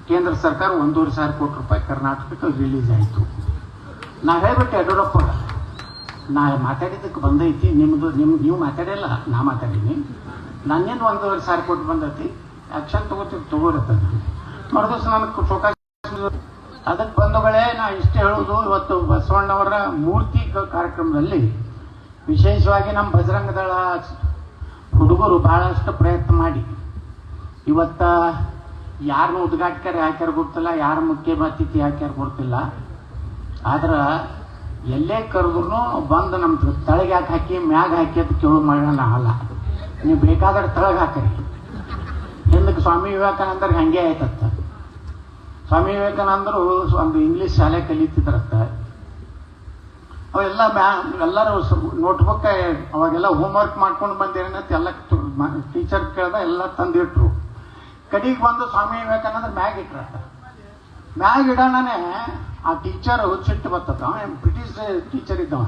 ಕೇಂದ್ರ ಸರ್ಕಾರ 1,500 ಕೋಟಿ ರೂಪಾಯಿ ಕರ್ನಾಟಕಕ್ಕೆ ರಿಲೀಸ್ ಆಯಿತು. ನಾ ಹೇಳ್ಬಿಟ್ಟೆ ಯಡಿಯೂರಪ್ಪ, ನಾ ಮಾತಾಡಿದ್ದಕ್ಕೆ ಬಂದೈತಿ, ನೀವು ಮಾತಾಡಿಲ್ಲ, ನಾ ಮಾತಾಡೀನಿ. ನನ್ನೇನು 1,500 ಕೋಟಿ ಬಂದೈತಿ, ಆ್ಯಕ್ಷನ್ ತಗೋರಿರ್ತದೆ. ಮರುದಿವ್ಸ ನನಗೆ ಶೋಕ. ಅದಕ್ಕೆ ಬಂಧುಗಳೇ, ನಾ ಇಷ್ಟೇ ಹೇಳೋದು, ಇವತ್ತು ಬಸವಣ್ಣವರ ಮೂರ್ತಿ ಕಾರ್ಯಕ್ರಮದಲ್ಲಿ ವಿಶೇಷವಾಗಿ ನಮ್ಮ ಬಜರಂಗ ದಳ ಹುಡುಗರು ಬಹಳಷ್ಟು ಪ್ರಯತ್ನ ಮಾಡಿ ಇವತ್ತ ಯಾರನ್ನ ಉದ್ಘಾಟಕರು ಹಾಕ್ಯಾರ ಗೊತ್ತಿಲ್ಲ, ಯಾರ ಮುಖ್ಯ ಅತಿಥಿ ಹಾಕ್ಯಾರ ಗೊತ್ತಿಲ್ಲ. ಆದ್ರೆ ಎಲ್ಲೇ ಕರೆದ್ರು ಬಂದು ನಮ್ಮ ತಳಗೆ ಯಾಕೆ ಹಾಕಿ ಮ್ಯಾಗ ಹಾಕಿ ಅಂತ ಕೇಳೋ ಮಾಡೋಣ ಅಲ್ಲ. ನೀವು ಬೇಕಾದ್ರೆ ತಳಗೆ ಹಾಕಿರಿ. ಹಿಂದಕ್ಕೆ ಸ್ವಾಮಿ ವಿವೇಕಾನಂದರಿಗೆ ಹಂಗೆ ಆಯ್ತತ್ತ. ಸ್ವಾಮಿ ವಿವೇಕಾನಂದರು ಒಂದು ಇಂಗ್ಲೀಷ್ ಶಾಲೆ ಕಲಿತಿದ್ರತ್ತ. ಅವೆಲ್ಲ ಎಲ್ಲರೂ ನೋಟ್ಬುಕ್ ಅವಾಗೆಲ್ಲ ಹೋಮ್ವರ್ಕ್ ಮಾಡ್ಕೊಂಡು ಬಂದಿರಂತ ಎಲ್ಲ ಟೀಚರ್ ಕೇಳ್ದ ಎಲ್ಲ ತಂದಿಟ್ರು. ಕಡೆಗೆ ಬಂದು ಸ್ವಾಮಿ ವಿವೇಕಾನಂದ್ರ ಮ್ಯಾಗ್ ಇಟ್ರತ್ತ. ಮ್ಯಾಗ್ ಇಡೋಣನೆ ಆ ಟೀಚರ್ ಸಿಟ್ಟು ಬರ್ತದ. ಬ್ರಿಟಿಷ್ ಟೀಚರ್ ಇದ್ದವ,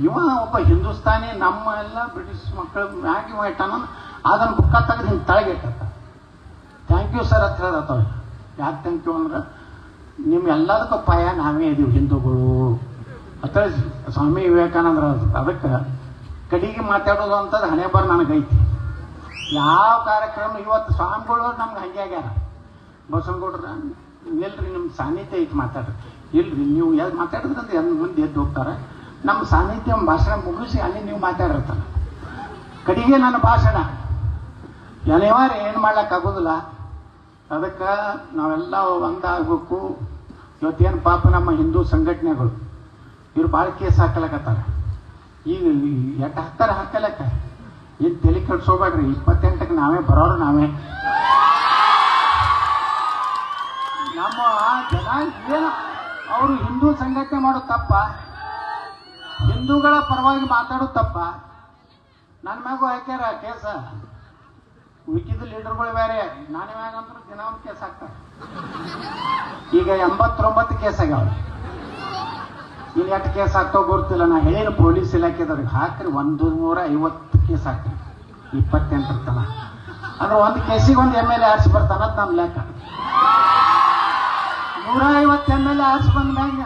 ಇವ ಒಬ್ಬ ಹಿಂದೂಸ್ತಾನಿ, ನಮ್ಮ ಎಲ್ಲ ಬ್ರಿಟಿಷ್ ಮಕ್ಕಳು ಮ್ಯಾಗ್ ಇವ ಇಟ್ಟಾನ. ಅದನ್ನು ಬುಕ್ಕ ತೆಗೆದು ಹಿಂಗೆ ತಳಗೆ ಇಟ್ಟತ್ತ. ಥ್ಯಾಂಕ್ ಯು ಸರ್ ಅಂತ ಹೇಳ್ದತ್ತವ. ಯಾಕೆ ಥ್ಯಾಂಕ್ ಯು ಅಂದ್ರೆ ನಿಮ್ಮ ಎಲ್ಲದಕ್ಕೂ ಪಾಯ ನಾವೇ ಇದೀವಿ ಹಿಂದೂಗಳು ಅಂತ ಸ್ವಾಮಿ ವಿವೇಕಾನಂದ್ರ. ಅದಕ್ಕೆ ಕಡೆಗೆ ಮಾತಾಡೋದು ಅಂತದ್ದು ಹಣೆ ಬರ ನನಗೈತಿ. ಯಾವ ಕಾರ್ಯಕ್ರಮ ಇವತ್ತು ಸ್ವಾಮಿಗಳು ನಮ್ಗೆ ಹಂಗೆ ಆಗ್ಯಾರ. ಬಸವನಗೌಡ್ರ ಇಲ್ರಿ ನಿಮ್ಮ ಸಾನ್ನಿಧ್ಯ ಐತಿ ಮಾತಾಡ್ರಿ. ಇಲ್ರಿ ನೀವು ಎಲ್ಲಿ ಮಾತಾಡಿದ್ರಂದ್ರೆ ಮುಂದೆ ಎದ್ದು ಹೋಗ್ತಾರೆ. ನಮ್ಮ ಸಾನ್ನಿಧ್ಯ ಭಾಷಣ ಮುಗಿಸಿ ಅಲ್ಲಿ ನೀವು ಮಾತಾಡಿರ್ತಾರೆ. ಕಡೆಗೆ ನನ್ನ ಭಾಷಣ ಅನಿವಾರ್ಯ, ಏನು ಮಾಡ್ಲಿಕ್ಕಾಗೋದಿಲ್ಲ. ಅದಕ್ಕೆ ನಾವೆಲ್ಲ ಒಂದಾಗಬೇಕು. ಇವತ್ತೇನು ಪಾಪ ನಮ್ಮ ಹಿಂದೂ ಸಂಘಟನೆಗಳು ಇವ್ರು ಭಾಳ ಕೇಸ್ ಹಾಕಲಕತ್ತಾರ. ಈಗ ಎಟ್ಟು ಹಾಕ್ತಾರೆ ಹಾಕಲಕ್ಕ. ಏನು ತಲೆ ಕೆಡ್ಸೋಬೇಡ್ರಿ. 28ಕ್ಕೆ ನಾವೇ ಬರೋರು ನಾವೇ. ನಮ್ಮ ಜನ ಏನು ಅವರು ಹಿಂದೂ ಸಂಘಟನೆ ಮಾಡೋದು ತಪ್ಪ, ಹಿಂದೂಗಳ ಪರವಾಗಿ ಮಾತಾಡೋದು ತಪ್ಪ. ನನ್ನ ಮ್ಯಾಗೂ ಹಾಕ್ಯಾರ ಕೇಸ. ಉಳಿಕಿದ ಲೀಡರ್ಗಳು ಬೇರೆ, ನನ್ನ ಮ್ಯಾಗ ಅಂದ್ರೆ ದಿನ ಒಂದು ಕೇಸ್ ಹಾಕ್ತಾರೆ. ಈಗ 89 ಕೇಸ್ ಆಗ್ಯಾವ. ಇನ್ನು ಎಷ್ಟು ಕೇಸ್ ಹಾಕ್ತಾವ ಗೊತ್ತಿಲ್ಲ. ನಾ ಹೇಳೇನು ಪೊಲೀಸ್ ಇಲಾಖೆದವ್ರಿಗೆ ಹಾಕ್ರಿ 150 ಕೇಸ್ ಹಾಕ್ರಿ 28 ತನ. ಅಂದ್ರೆ ಒಂದು ಕೇಸಿಗೆ ಒಂದು MLA ಆರಿಸಿ ಬರ್ತಾನ ಅಂತ ನಮ್ಮ ಲೆಕ್ಕ. 150 MLA ಆರಿಸಿ ಬಂದ ಮ್ಯಾಗ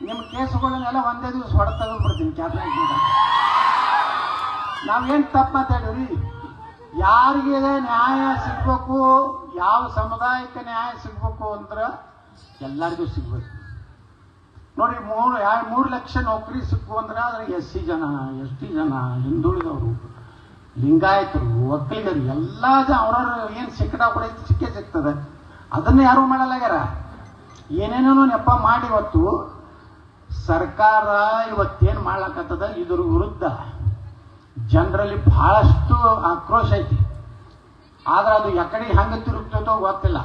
ನಿಮ್ಮ ಕೇಸುಗಳನ್ನೆಲ್ಲ ಒಂದೇ ದಿವಸ ಹೊಡೆ ತೆಗೆದ್ಬಿಡ್ತೀನಿ ಕ್ಯಾಬಿನೆಟ್. ನಾವೇನು ತಪ್ಪು ಮಾತಾಡಿವ್ರಿ? ಯಾರಿಗೆ ನ್ಯಾಯ ಸಿಗ್ಬೇಕು, ಯಾವ ಸಮುದಾಯಕ್ಕೆ ನ್ಯಾಯ ಸಿಗ್ಬೇಕು ಅಂದ್ರೆ ಎಲ್ಲರಿಗೂ ಸಿಗ್ಬೇಕು. ನೋಡಿ, 3 ಲಕ್ಷ ನೌಕರಿ ಸಿಕ್ಕು ಅಂದ್ರೆ ಅದ್ರ SC ಜನ, ST ಜನ, ಹಿಂದುಳಿದವರು, ಲಿಂಗಾಯತರು, ಒಕ್ಕಲಿಗರು ಎಲ್ಲ ಅವ್ರವ್ರು ಏನು ಸಿಕ್ಕಡ ಸಿಕ್ಕೇ ಸಿಗ್ತದೆ. ಅದನ್ನ ಯಾರು ಮಾಡಲಾಗ್ಯಾರ. ಏನೇನೋ ನೆಪ ಮಾಡಿ ಇವತ್ತು ಸರ್ಕಾರ ಇವತ್ತೇನು ಮಾಡ್ಲಕತ್ತದ ಇದ್ರ ವಿರುದ್ಧ ಜನರಲ್ಲಿ ಬಹಳಷ್ಟು ಆಕ್ರೋಶ ಐತಿ. ಆದ್ರೆ ಅದು ಎಕಡೆ ಹೆಂಗೆ ತಿರುಗ್ತದೋ ಗೊತ್ತಿಲ್ಲ.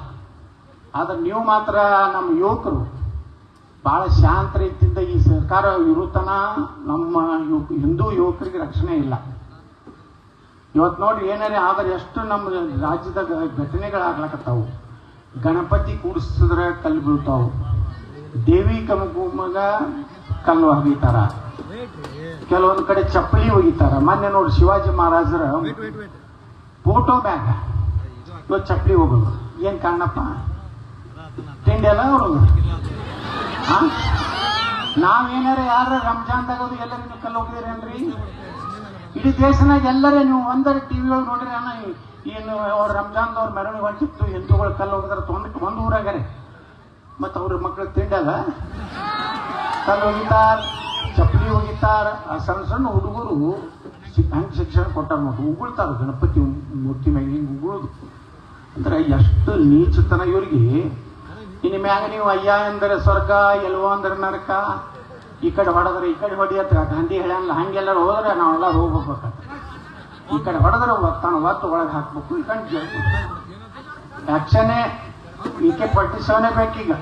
ಆದ್ರೆ ನೀವು ಮಾತ್ರ ನಮ್ಮ ಯುವಕರು ಬಹಳ ಶಾಂತ ರೀತಿಯಿಂದ ಈ ಸರ್ಕಾರ ಇರುತ್ತನ ನಮ್ಮ ಹಿಂದೂ ಯುವಕರಿಗೆ ರಕ್ಷಣೆ ಇಲ್ಲ. ಇವತ್ತು ನೋಡ್ರಿ ಏನಾರೇ ಆದ್ರೆ ಎಷ್ಟು ನಮ್ಮ ರಾಜ್ಯದ ಘಟನೆಗಳಾಗ್ಲಕತ್ತಾವು. ಗಣಪತಿ ಕೂಡಿಸಿದ್ರೆ ಕಲ್ಲು ಬೀಳ್ತಾವು, ದೇವಿ ಕಮಗ ಕಲ್ಲು ಒಗಿತಾರ, ಕೆಲವೊಂದು ಕಡೆ ಚಪ್ಪಲಿ ಒಗಿತಾರ. ಮೊನ್ನೆ ನೋಡಿ ಶಿವಾಜಿ ಮಹಾರಾಜರ ಫೋಟೋ ಮ್ಯಾಗ ಇವತ್ತು ಚಪ್ಪಲಿ ಹೋಗೋದು ಏನ್ ಕಾರಣಪ್ಪ? ತಿಂಡಿ ಎಲ್ಲ ಅವ್ರದ್ದು. ನಾವೇನಾರ ಯಾರ ರಂಜಾನ್ದಾಗದು ಎಲ್ಲರೂ ನೀವು ಕಲ್ಲು ಹೋಗಿದ್ರೇನ್ರಿ? ಇಡೀ ದೇಶನಾಗ ಎಲ್ಲರೇ ನೀವು ಒಂದರ TV ಒಳಗೆ ನೋಡ್ರಿ ಅಣ್ಣ, ಏನು ಅವ್ರ ರಂಜಾನ್ದವ್ರ ಮೆರವಣಿಗೆ ಹೊಂಟಿತ್ತು, ಹಿಂದೂಗಳು ಕಲ್ಲು ಹೋಗಿದಾರ ಒಂದು ಊರಾಗಾರೆ. ಮತ್ತು ಅವ್ರ ಮಕ್ಕಳು ತಿಂಡಲ್ಲ ಕಲ್ಲು ಹೋಗಿತಾರ, ಚಪ್ಪಲಿ ಹೋಗಿತಾರ. ಆ ಸಣ್ಣ ಹುಡುಗರು ಹಂಗೆ ಶಿಕ್ಷಣ ಕೊಟ್ಟಾರ ನೋಡಿ, ಉಗುಳ್ತಾರ ಗಣಪತಿ ಮೂರ್ತಿ ಮ್ಯಾಗ ಹಿಂಗೆ ಉಗುಳೋದು ಅಂದ್ರೆ ಎಷ್ಟು ನೀಚತನ ಇವ್ರಿಗೆ. ಇನ್ನು ಮ್ಯಾಗ ನೀವು ಅಯ್ಯ ಎಂದರೆ ಸ್ವರ್ಗ, ಎಲ್ವ ಅಂದ್ರೆ ನರಕ, ಈ ಕಡೆ ಹೊಡೆದ್ರೆ ಈ ಕಡೆ ಹೊಡಿಯತ್ತ ಗಾಂಧಿ ಹೇಳಲ್ಲ. ಹಂಗೆಲ್ಲರೂ ಹೋದ್ರೆ ನಾವೆಲ್ಲ ಹೋಗ್ಬೇಕು. ಈ ಕಡೆ ಹೊಡೆದ್ರೆ ತಾನು ಒತ್ತು ಒಳಗೆ ಹಾಕ್ಬೇಕು. ಈ ಕಡೆ ಆಕ್ಷನೇ AK-47 ಬೇಕೀಗ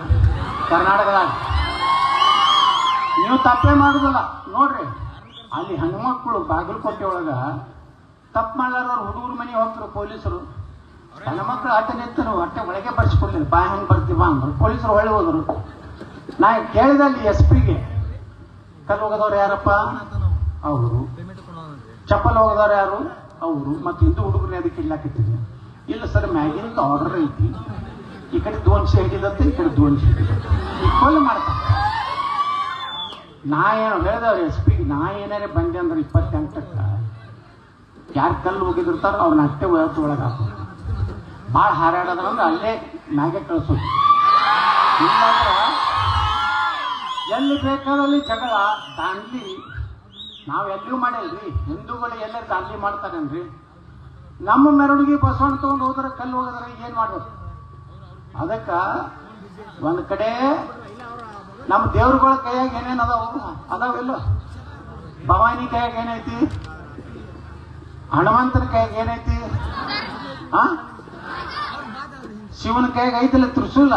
ಕರ್ನಾಟಕದಾಗ. ನೀವು ತಪ್ಪೇ ಮಾಡುದಿಲ್ಲ ನೋಡ್ರಿ. ಅಲ್ಲಿ ಹೆಣ್ಮಕ್ಳು ಬಾಗಲಕೋಟೆ ಒಳಗ ತಪ್ಪು ಮಾಡ್ಲಾರವ್ರು ಹುಡುಗರು ಮನೆಗೆ ಹೋಗ್ತಾರೆ ಪೊಲೀಸರು. ಹೆಣ್ಮಕ್ಳು ಆಟ ನಿಂತರು ಹೊಟ್ಟೆ ಒಳಗೆ ಬರ್ಸ್ಕೊಡ್ಲಿಲ್ಲ. ಬಾ ಹೆಂಗೆ ಬರ್ತೀವ ಅಂದ್ರು. ಪೊಲೀಸರು ಹೊಳ್ಳಿ ಹೋದ್ರು. ನಾ ಕೇಳಿದೆ ಅಲ್ಲಿ SP-ಗೆ, ಕಲ್ಲು ಹೋಗದವ್ರು ಯಾರಪ್ಪ? ಅವರು. ಚಪ್ಪಲ್ ಹೋಗದವ್ರು ಯಾರು? ಅವರು. ಮತ್ತು ಹಿಂದೂ ಹುಡುಗರನ್ನ ಅದಕ್ಕೆ ಇಡ್ಲಾಕಿಟ್ಟಿದ್ವಿ. ಇಲ್ಲ ಸರ್, ಮ್ಯಾಗಿಂದ ಆರ್ಡರ್ ಐತಿ, ಈ ಕಡೆ 200 ಹಿಡಿದತ್ತೆ, ಈ ಕಡೆ 200 ಹಿಡಿದತ್ತೆ, ಈಕ್ವಲ್ ಮಾಡ್ತಾರೆ. ನಾ ಏನು ಹೇಳಿದವ್ರು SP-ಗೆ, ನಾ ಏನಾರೇ ಬಂದೆ ಅಂದ್ರೆ 28ಕ್ಕೆ ಯಾರು ಕಲ್ಲು ಹೋಗಿದಿರ್ತಾರೋ ಅವ್ರನ್ನ ಅಷ್ಟೇ ಒಳಗೆ ಹಾಕೋದು. ಭಾಳ ಹಾರಾಡೋದಂದ್ರೆ ಅಲ್ಲೇ ಮ್ಯಾಗೆ ಕಳಿಸೋದು. ಇಲ್ಲಾಂದ್ರೆ ಎಲ್ಲಿ ಬೇಕಾದಲ್ಲಿ ಜಗಳ ದಾಂಡ್ಲಿ ನಾವೆಲ್ಲೂ ಮಾಡಿಲ್ರಿ. ಹಿಂದೂಗಳು ಎಲ್ಲರೂ ದಾಂಡ್ಲಿ ಮಾಡ್ತಾರೇನ್ರಿ? ನಮ್ಮ ಮೆರವಣಿಗೆ ಬಸವಣ್ಣ ತಗೊಂಡು ಹೋದ್ರೆ ಕಲ್ಲು ಹೋಗೋದ್ರೆ ಏನ್ ಮಾಡ್ಬೇಕು? ಅದಕ್ಕ ಒಂದ್ ಕಡೆ ನಮ್ಮ ದೇವ್ರಗಳ ಕೈಯಾಗ ಏನೇನ್ ಅದಾವಿಲ್ಲ. ಭವಾನಿ ಕೈಯಾಗ ಏನೈತಿ, ಹನುಮಂತನ ಕೈಯಾಗ ಏನೈತಿ, ಶಿವನ ಕೈಯಾಗ ಐತಿಲ್ಲ ತ್ರಿಶೂಲ.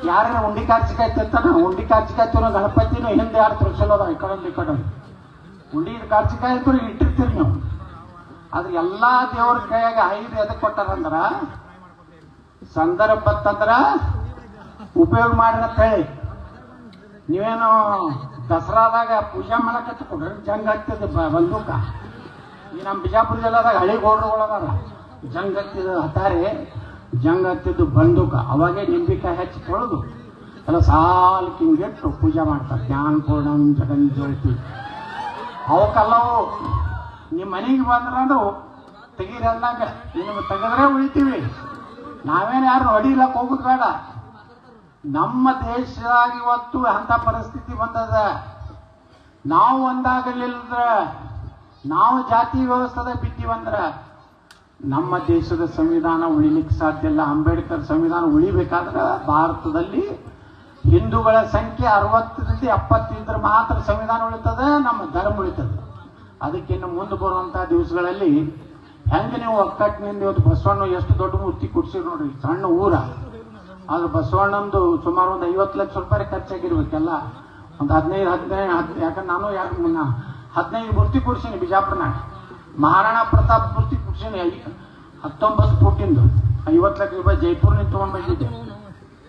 ಯಾರ ಉಂಡಿ ಕಾರ್ಚಿಕಾಯಿ ತಿಂತಾನ, ಉಂಡಿ ಕಾರ್ಚಿಕಾಯಿ ತಿನ್ನೋ ಗಣಪತಿನೂ ಹಿಂದೆ ಯಾರು ತ್ರಿಶೂಲ ಅದಾವ ಈ ಕಡೆ ಈ ಕಡೆ. ಉಂಡಿ ಕಾರ್ಚಿಕಾಯಿ ಅಂತೂ ಇಟ್ಟಿರ್ತೀರಿ ನೀವು. ಆದ್ರೆ ಎಲ್ಲಾ ದೇವ್ರ ಕೈಯಾಗ 5 ಎದಕ್ ಕೊಟ್ಟಾರಂದ್ರ ಸಂದರ್ಭ ಬತ್ತಂದ್ರ ಉಪಯೋಗ ಮಾಡಿರತ್ತ ಹೇಳಿ. ನೀವೇನು ದಸರಾದಾಗ ಪೂಜಾ ಮಾಡಕತ್ತ ಕೊಡ್ರಿ, ಜಂಗ್ ಹತ್ತಿದ ಬಂದೂಕ. ಈ ನಮ್ಮ ಬಿಜಾಪುರ ಜಿಲ್ಲಾದಾಗ ಹಳಿ ಗೋಡ್ರುಗಳದಾರ, ಜಂಗ್ ಹತ್ತಿದ ಹತಾರೆ, ಜಂಗ್ ಹತ್ತಿದ್ದು ಬಂದೂಕ. ಅವಾಗೇ ನಿಂಬಿಕಾಯಿ ಹಚ್ಚಿ ತೊಳೆದು ಎಲ್ಲ ಸಾಲ್ಕ್ ಹಿಂಗಿಟ್ಟು ಪೂಜೆ ಮಾಡ್ತಾರೆ. ಜ್ಞಾನ ಪೂರ್ಣಂ ಜಗನ್ ಜ್ಯೋತಿ. ಅವಕ್ಕಲ್ಲವು ನಿಮ್ಮ ಮನೆಗೆ ಬಂದ್ರಂದ್ರು ತೆಗೀರಿ ಅಂದಂಗ, ನಿಮ್ಗೆ ತೆಗೆದ್ರೆ ಉಳಿತೀವಿ. ನಾವೇನು ಯಾರು ಹೊಡಿಲಕ್ಕೆ ಹೋಗುದು ಬೇಡ. ನಮ್ಮ ದೇಶದಾಗ ಇವತ್ತು ಅಂತ ಪರಿಸ್ಥಿತಿ ಬಂದದ. ನಾವು ಒಂದಾಗಲಿಲ್ಲದ್ರ, ನಾವು ಜಾತಿ ವ್ಯವಸ್ಥೆದ ಬಿದ್ದೀವಂದ್ರ ನಮ್ಮ ದೇಶದ ಸಂವಿಧಾನ ಉಳಿಲಿಕ್ಕೆ ಸಾಧ್ಯ ಇಲ್ಲ. ಅಂಬೇಡ್ಕರ್ ಸಂವಿಧಾನ ಉಳಿಬೇಕಾದ್ರೆ ಭಾರತದಲ್ಲಿ ಹಿಂದೂಗಳ ಸಂಖ್ಯೆ 60ರಿಂದ 70 ಇದ್ರೆ ಮಾತ್ರ ಸಂವಿಧಾನ ಉಳಿತದೆ, ನಮ್ಮ ಧರ್ಮ ಉಳಿತದೆ. ಅದಕ್ಕಿನ್ನು ಮುಂದೆ ಬರುವಂತಹ ದಿವಸಗಳಲ್ಲಿ ಹೆಂಗೆ ನೀವು ಒಕ್ಕಟ್ಟಿನಿಂದ ಇವತ್ತು ಬಸವಣ್ಣ ಎಷ್ಟು ದೊಡ್ಡ ಮೂರ್ತಿ ಕೊಡ್ಸಿರಿ ನೋಡ್ರಿ. ಸಣ್ಣ ಊರ ಅದು ಬಸವಣ್ಣಂದು ಸುಮಾರು ಒಂದು 50 ಲಕ್ಷ ರೂಪಾಯಿ ಖರ್ಚಾಗಿರ್ಬೇಕೆಲ್ಲ. ಒಂದು 15 ಯಾಕಂದ್ರೆ ನಾನು 15 ಮೂರ್ತಿ ಕೊಡ್ಸೀನಿ ಬಿಜಾಪುರನಾಗ. ಮಹಾರಾಣಾ ಪ್ರತಾಪ್ ಮೂರ್ತಿ ಕೊಡ್ಸೀನಿ 19 ಫೂಟಿಂದು 50 ಲಕ್ಷ ರೂಪಾಯಿ ಜೈಪುರ್ನಿಂದ ತಗೊಂಡ್ ಬಂದಿದ್ದೆ.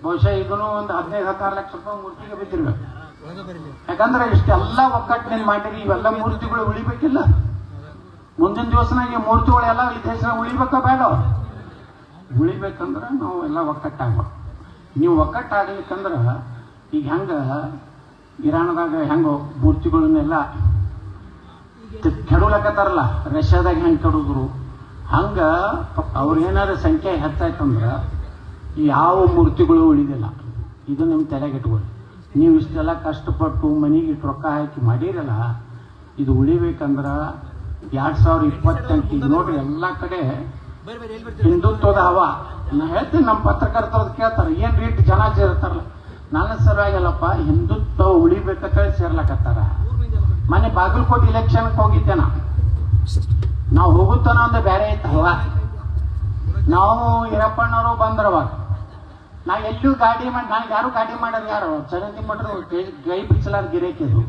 ಬಹುಶಃ ಇದನ್ನು ಒಂದು 15-16 ಲಕ್ಷ ರೂಪಾಯಿ ಮೂರ್ತಿಗೆ ಬಿದ್ದಿರ್ಬೇಕು. ಯಾಕಂದ್ರೆ ಇಷ್ಟೆಲ್ಲ ಒಕ್ಕಟ್ಟಿನಿಂದ ಮಾಡಿರಿ. ಇವೆಲ್ಲ ಮೂರ್ತಿಗಳು ಉಳಿಬೇಕಿಲ್ಲ. ಮುಂದಿನ ದಿವಸನಾಗ ಈ ಮೂರ್ತಿಗಳೆಲ್ಲ ಈ ದೇಶ ಉಳಿಬೇಕಾ ಬೇಡ? ಉಳಿಬೇಕಂದ್ರೆ ನಾವು ಎಲ್ಲ ಒಕ್ಕಟ್ಟಾಗ್ಬೇಕು. ನೀವು ಒಕ್ಕಟ್ಟಾಗ್ಲಿಕ್ಕಂದ್ರೆ ಈಗ ಹೆಂಗ ಇರಾನ್ದಾಗ ಹೆಂಗ ಮೂರ್ತಿಗಳನ್ನೆಲ್ಲ ಕೆಡಲಕತ್ತಾರಲ್ಲ, ರಷ್ಯಾದಾಗ ಹೆಂಗೆ ಕೆಡಿದ್ರು ಹಂಗ ಅವ್ರೇನಾದ್ರು ಸಂಖ್ಯೆ ಹೆಚ್ಚಾಯ್ತಂದ್ರೆ ಯಾವ ಮೂರ್ತಿಗಳು ಉಳಿದಿಲ್ಲ. ಇದು ನಿಮ್ಮ ತಲೆಗೆಟ್ಕೊಳ್ಳಿ. ನೀವು ಇಷ್ಟೆಲ್ಲ ಕಷ್ಟಪಟ್ಟು ಮನೆಗೆ ಇಟ್ಟು ರೊಕ್ಕ ಹಾಕಿ ಮಾಡಿರಲ್ಲ, ಇದು ಉಳಿಬೇಕಂದ್ರೆ 2028 ಈಗ ನೋಡ್ರಿ ಎಲ್ಲ ಕಡೆ ಹಿಂದುತ್ವದ ಹವ. ನಾ ಹೇಳ್ತೀನಿ, ನಮ್ಮ ಪತ್ರಕರ್ತರದ್ದು ಕೇಳ್ತಾರೆ, ಏನ್ ರೀತಿ ಜನ ಸೇರ್ತಾರಲ್ಲ. ನನ್ನ ಸರಿಯಾಗಲ್ಲಪ್ಪ, ಹಿಂದುತ್ವ ಉಳಿಬೇಕಂತ ಸೇರ್ಲಕತ್ತಾರ. ಮನೆ ಬಾಗಲಕೋಟೆ ಇಲೆಕ್ಷನ್ಗೆ ಹೋಗಿದ್ದೆ ನಾವು ಹೋಗುತ್ತಾನ ಒಂದು ಬೇರೆ ಐತೆ ಹವ. ನಾವು ಈರಪ್ಪಣ್ಣವರು ಬಂದ್ರವಾಗ ನಾ ಎಲ್ಲೂ ಗಾಡಿ ಮಾಡಿ, ನನಗೆ ಯಾರು ಗಾಡಿ ಮಾಡೋರು ಯಾರು ಚರಂತಿ ಮಟ್ರು ಗೈ ಬಿಚ್ಚಲಾರ ಗಿರೇಕಿದ್ರು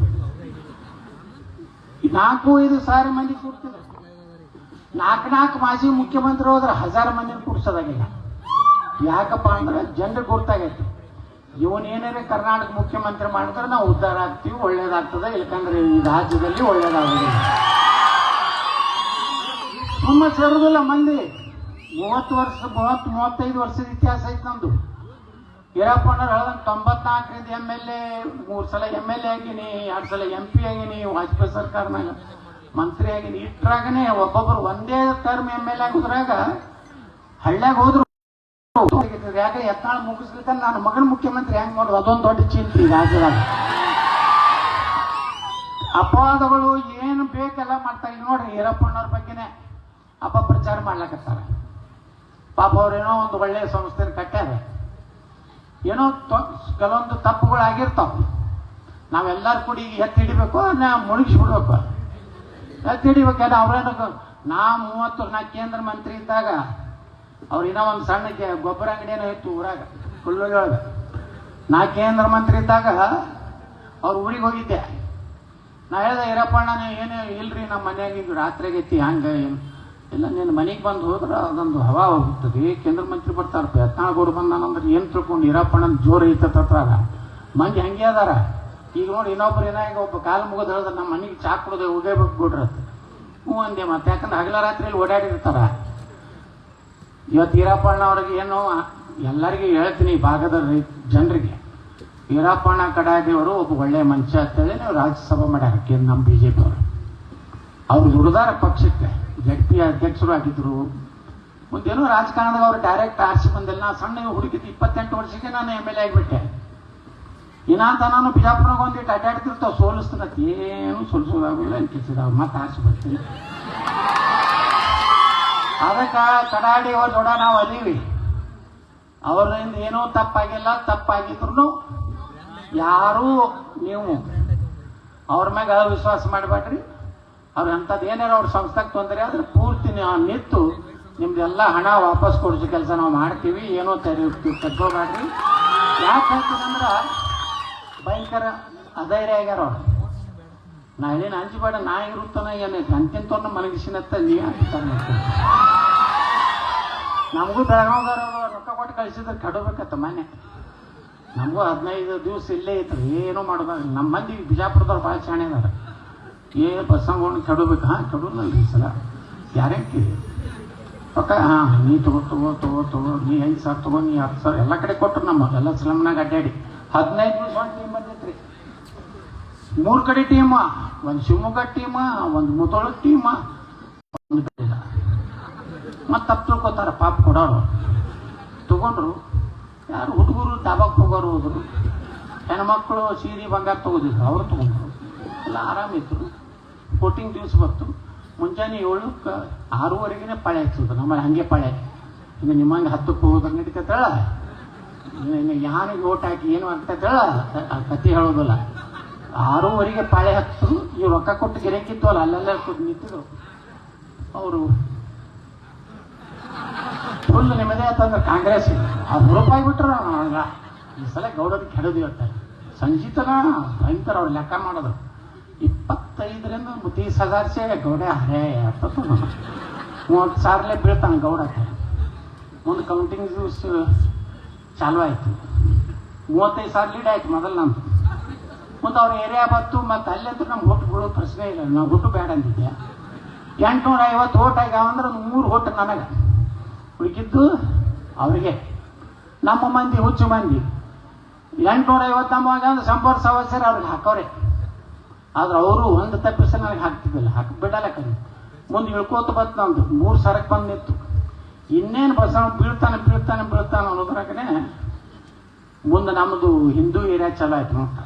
4-5 ಸಾವಿರ ಮಂದಿ ಕೂಡ್ತಿದ್ರು. 4 ಮಾಜಿ ಮುಖ್ಯಮಂತ್ರಿ ಹೋದ್ರೆ 1000 ಮಂದಿನ ಕೂಡ್ಸೋದಾಗಿಲ್ಲ. ಯಾಕಪ್ಪ ಅಂದ್ರೆ ಜನರಿಗೆ ಗೊತ್ತಾಗೈತಿ, ಇವನೇನೇ ಕರ್ನಾಟಕ ಮುಖ್ಯಮಂತ್ರಿ ಮಾಡಿದ್ರೆ ನಾವು ಉದ್ಧಾರ ಆಗ್ತೀವಿ, ಒಳ್ಳೇದಾಗ್ತದೆ. ಇಲ್ಕಂದ್ರೆ ಈ ರಾಜ್ಯದಲ್ಲಿ ಒಳ್ಳೇದಾಗುದಿಲ್ಲ. ತುಂಬ ಸೇರುದಿಲ್ಲ ಮಂದಿ. 30-35 ವರ್ಷದ ಇತಿಹಾಸ ಐತೆ ನಮ್ದು. ಈರಪ್ಪಣ್ಣವ್ರು ಹೇಳ್ದಂಗೆ 94ರಿಂದ MLA, 3 ಸಲ MLA ಆಗೀನಿ, 2 ಸಲ MP ಆಗೀನಿ, ವಾಜಪೇಯಿ ಸರ್ಕಾರನಾಗ ಮಂತ್ರಿ ಆಗೀನಿ. ಇಟ್ರಾಗನೆ ಒಬ್ಬೊಬ್ರು ಒಂದೇ ಟರ್ಮ್ MLA ಆಗುದ್ರಾಗ ಹಳ್ಳ್ಯಾಗ ಹೋದ್ರು. ಯಾಕೆ ಯತ್ನಾಳ್ ಮುಗಿಸ್ಲಿಕ್ಕ ನನ್ನ ಮಗನ ಮುಖ್ಯಮಂತ್ರಿ ಹೆಂಗ್ ಮಾಡೋದು, ಅದೊಂದು ದೊಡ್ಡ ಚಿಂತೆ ರಾಜ್ಯದಾಗ. ಅಪವಾದಗಳು ಏನು ಬೇಕೆಲ್ಲ ಮಾಡ್ತಾರೆ. ನೋಡ್ರಿ, ಈರಪ್ಪಣ್ಣವ್ರ ಬಗ್ಗೆನೆ ಅಪಪ್ರಚಾರ ಮಾಡ್ಲಕತ್ತಾರ. ಪಾಪ ಅವ್ರೇನೋ ಒಂದು ಒಳ್ಳೆಯ ಸಂಸ್ಥೆ ಕಟ್ಟ್ಯಾರ. ಏನೋ ಕೆಲವೊಂದು ತಪ್ಪುಗಳಾಗಿರ್ತಾವ. ನಾವೆಲ್ಲರೂ ಕೂಡಿ ಎತ್ತಿ ಹಿಡಿಬೇಕು, ಮುಳುಗಿಸ್ಬಿಡ್ಬೇಕು. ಎತ್ತಿ ಹಿಡಿಬೇಕಲ್ಲ. ಅವ್ರೇನು ನಾ ಕೇಂದ್ರ ಮಂತ್ರಿ ಇದ್ದಾಗ ಅವ್ರಿನ್ನ ಒಂದು ಸಣ್ಣ ಗೊಬ್ಬರ ಅಂಗಡಿ ಏನೋ ಇತ್ತು ಊರಾಗ, ಕುಲ್ಲೊಳಗೆ. ನಾ ಕೇಂದ್ರ ಮಂತ್ರಿ ಇದ್ದಾಗ ಅವ್ರ ಊರಿಗೆ ಹೋಗಿದ್ದೆ. ನಾ ಹೇಳ್ದೆ, ಈರಪ್ಪಣ್ಣ ಏನು ಇಲ್ರಿ, ನಮ್ಮ ಮನೆಯಾಗಿದ್ದು ರಾತ್ರಿಗೈತಿ ಹಂಗೆ ಏನು ಇಲ್ಲ, ನೀನು ಮನೆಗೆ ಬಂದು ಹೋದ್ರೆ ಅದೊಂದು ಹವಾ ಹೋಗುತ್ತದೆ. ಕೇಂದ್ರ ಮಂತ್ರಿ ಬರ್ತಾರಪ್ಪ, ಯತ್ನಾಳ್ ಬಂದಾನಂದ್ರೆ ಏನು ತಿಳ್ಕೊಂಡು ಈರಪ್ಪಣ್ಣನ ಜೋರು ಐತತ್ರ ಮಂದಿ ಹಂಗೆ ಅದಾರ. ಈಗ ನೋಡಿ, ಇನ್ನೊಬ್ರು ಏನಾಗ ಒಬ್ಬ ಕಾಲು ಮುಗಿದು ಹೇಳಿದ್ರೆ ನಮ್ಮ ಮನೆಗೆ ಚಾ ಕುಡಿದ್ರೆ ಹೋಗೇಬೇಕು ಬಿಡ್ರತ್ತೆ. ಹ್ಞೂ ಅಂದೆ. ಮತ್ತೆ ಯಾಕಂದ್ರೆ ಹಗಲ ರಾತ್ರಿಯಲ್ಲಿ ಓಡಾಡಿರ್ತಾರ. ಇವತ್ತು ಈರಪ್ಪಣ್ಣ ಅವ್ರಿಗೆ ಏನು ಎಲ್ಲರಿಗೂ ಹೇಳ್ತೀನಿ, ಭಾಗದ ಜನರಿಗೆ, ಈರಪ್ಪಣ್ಣ ಕಡಾಡಿಯವರು ಒಬ್ಬ ಒಳ್ಳೆಯ ಮನುಷ್ಯ ಅಂತೇಳಿ ನೀವು ರಾಜ್ಯಸಭಾ ಮಾಡ್ಯಾರ ನಮ್ಮ BJP ಅವರು. ಅವ್ರು ದುಡ್ದಾರ ಪಕ್ಷಕ್ಕೆ, ZP ಅಧ್ಯಕ್ಷರು ಆಗಿದ್ರು. ಮುಂದೇನೋ ರಾಜಕಾರಣದಾಗ ಅವ್ರು ಡೈರೆಕ್ಟ್ ಆರಿಸಿ ಬಂದಿಲ್ಲ. ನಾ ಸಣ್ಣ ಹುಡುಗಿದ್ದು 28 ವರ್ಷಕ್ಕೆ ನಾನು MLA ಆಗಿಬಿಟ್ಟೆ. ಇನ್ನಾಂತ ನಾನು ಬಿಜಾಪುರಾಗ ಒಂದಿಟ್ಟು ಅಡ್ಡಾಡ್ತಿರ್ತಾವ, ಸೋಲಿಸ್ತಾನತ್ ಏನು ಸೋಲಿಸೋದಾಗಿಲ್ಲ ಅನ್ಕಿಸಿದ. ಮತ್ತೆ ಆರಿಸಿ ಬರ್ತೀನಿ. ಅದಕ್ಕೆ ಕಡಾಡಿ ಅವ್ರ ಜೋಡ ನಾವು ಅದೀವಿ. ಅವರಿಂದ ಏನೂ ತಪ್ಪಾಗಿಲ್ಲ. ತಪ್ಪಾಗಿದ್ರು ಯಾರೂ ನೀವು ಅವ್ರ ಮ್ಯಾಗ ವಿಶ್ವಾಸ ಮಾಡಬೇಡ್ರಿ. ಅವ್ರ ಅಂಥದ್ದು ಏನಾರ ಅವ್ರ ಸಂಸ್ಥೆಗೆ ತೊಂದರೆ ಆದ್ರೆ ಪೂರ್ತಿ ನಿಂತು ನಿಮ್ದೆಲ್ಲ ಹಣ ವಾಪಸ್ ಕೊಡಿಸೋ ಕೆಲಸ ನಾವು ಮಾಡ್ತೀವಿ. ಏನೋ ತಗೋಬೇಡ್ರಿ. ಯಾಕೆ ಹೇಳ್ತೀನಂದ್ರೆ ಭಯಂಕರ ಅಧೈರ್ಯ ಆಗ್ಯಾರ ಅವ್ರು. ನಾ ಹೇಳೀನಿ ಅಂಜಬೇಡ, ನಾ ಇರುತ್ತಾನ ಏನೈತೆ ಅಂತಿಂತವ್ರನ್ನ ಮಲಗಿಸಿನತ್ತ ನೀ ಅಂತಾರೆ. ನಮಗೂ ಬೆಳಗಾವ್ದವ್ರು ರೊಕ್ಕ ಕೊಟ್ಟು ಕಳಿಸಿದ್ರೆ ಕಡಬೇಕತ್ತ ಮನೆ. ನಮಗೂ 15 ದಿವಸ ಇಲ್ಲೇ ಐತ್ರಿ, ಏನೂ ಮಾಡೋದಾಗ. ನಮ್ಮ ಮಂದಿ ಬಿಜಾಪುರದವ್ರು ಭಾಳ ಶಾಣೆ ಅದಾರ. ಬಸ್ಸಂಗೋಣ ಕೆಡಬೇಕು. ಕೆಡೋಲ್ಲರಿ ಈ ಸಲ ಗ್ಯಾರಂಟಿ ರೊಕ್ಕ. ನೀ ತಗೋ ನೀ 5,000 ತಗೋ, ನೀ 10,000 ಎಲ್ಲ ಕಡೆ ಕೊಟ್ಟರು. ಎಲ್ಲ ಸ್ಲಮ್ನಾಗ ಅಡ್ಡಾಡಿ 15 ದಿವಸ ಒಂದು ಟೀಮ್ ಬಂದೈತ್ರಿ. 3 ಕಡೆ ಟೀಮ, ಒಂದು ಶಿವಮೊಗ್ಗ ಟೀಮ, ಒಂದು ಮುತೋಳ ಟೀಮ, ಒಂದು ಕಡೆ ಮತ್ತೆ ತಪ್ಪು ತಿಳ್ಕೊತಾರ ಪಾಪ ಕೊಡೋರು. ತಗೊಂಡ್ರು ಯಾರು ಹುಡುಗರು ಡಾಬಾಕ್ಕೆ ಹೋಗೋರು ಹೋದ್ರು. ಹೆಣ್ಮಕ್ಳು ಸೀರೆ ಬಂಗಾರ ತಗೋದಿದ್ರು, ಅವ್ರು ತಗೊಂಡ್ರು. ಎಲ್ಲ ಆರಾಮಿದ್ರು. ವೋಟಿಂಗ್ ದಿವಸ ಬಂತು. ಮುಂಜಾನೆ 7ಕ್ಕೆ 6:30ಗೆ ಪಾಳೆ ಹಚ್ಚೋದು. ನಮ್ಮಲ್ಲಿ ಹಾಗೆ ಪಾಳೆ. ಇನ್ನು ನಿಮ್ಮಂಗೆ 10ಕ್ಕೆ ಹೋಗೋದ್ರೆ ನಡೀತೈತಳ. ಯಾನಿಗೆ ಓಟ್ ಹಾಕಿ ಏನು ಆಗ್ತೈತಳ ಕತೆ ಹೇಳೋದಿಲ್ಲ. 6:30ಗೆ ಪಾಳೆ ಹಚ್ಚು. ಇವು ರೊಕ್ಕ ಕೊಟ್ಟು ಗಿರಕಿತ್ತವಲ್ಲ ಅಲ್ಲೆಲ್ಲ ನಿಂತಿದ್ರು. ಅವರು ಫುಲ್ ನಿಮ್ಮದೇ ಆತಂದ್ರೆ ಕಾಂಗ್ರೆಸ್ ರೂಪಾಯಿ ಬಿಟ್ರ. ಈ ಸಲ ಗೌಡರಿಗೆ ಕೆಡೋದು ಹೇಳ್ತಾರೆ. ಸಂಜೀತನ ಭಯಂಕರ ಅವ್ರು ಲೆಕ್ಕ ಮಾಡೋದು. 25ರಿಂದ 30,000 ಗೌಡ ಹರೇ 30,000 ಬೀಳ್ತಾನೆ ಗೌಡಕ್ಕೆ. ಒಂದು ಕೌಂಟಿಂಗ್ ದಿವಸ ಚಾಲು ಆಯಿತು. 35,000 ಲೀಡ್ ಆಯ್ತು ಮೊದಲು ನಮ್ದು. ಮತ್ತು ಅವ್ರ ಏರಿಯಾ ಬತ್ತು. ಮತ್ತು ಅಲ್ಲಂತೂ ನಮ್ಗೆ ಓಟ್ ಬೀಳೋ ಪ್ರಶ್ನೆ ಇಲ್ಲ. ನಾವು ಓಟು ಬೇಡ ಅಂತಿದ್ದೆ. 850 ಓಟ್ ಆಗ್ಯಾವಂದ್ರೆ 3 ಓಟ್ ನನಗೆ, ಉಳಿಕಿದ್ದು ಅವರಿಗೆ. ನಮ್ಮ ಮಂದಿ ಹುಚ್ಚು ಮಂದಿ 850 ನಮ್ಮವಾಗ ಅಂದ್ರೆ ಸಂಪರ್ಕ ಸವಸ್ಯರು ಅವ್ರಿಗೆ ಹಾಕೋರೆ. ಆದ್ರೆ ಅವರು ಒಂದು ತಪ್ಪಿಸ ನನಗೆ ಹಾಕ್ತಿದ್ದಿಲ್ಲ, ಬಿಡಲ್ಲ ಕಡೆ. ಮುಂದೆ ಇಳ್ಕೋತ ಬತ್ತು. ನಮ್ದು 3 ಸರಕ್ಕೆ ಬಂದು ನಿಂತು. ಇನ್ನೇನು ಬಸವ ಬೀಳ್ತಾನೆ ಅನ್ನೋದ್ರಾಗನೆ ಮುಂದೆ ನಮ್ಮದು ಹಿಂದೂ ಏರಿಯಾ ಚಲೋ ಆಯ್ತು ನೋಡ್ತ.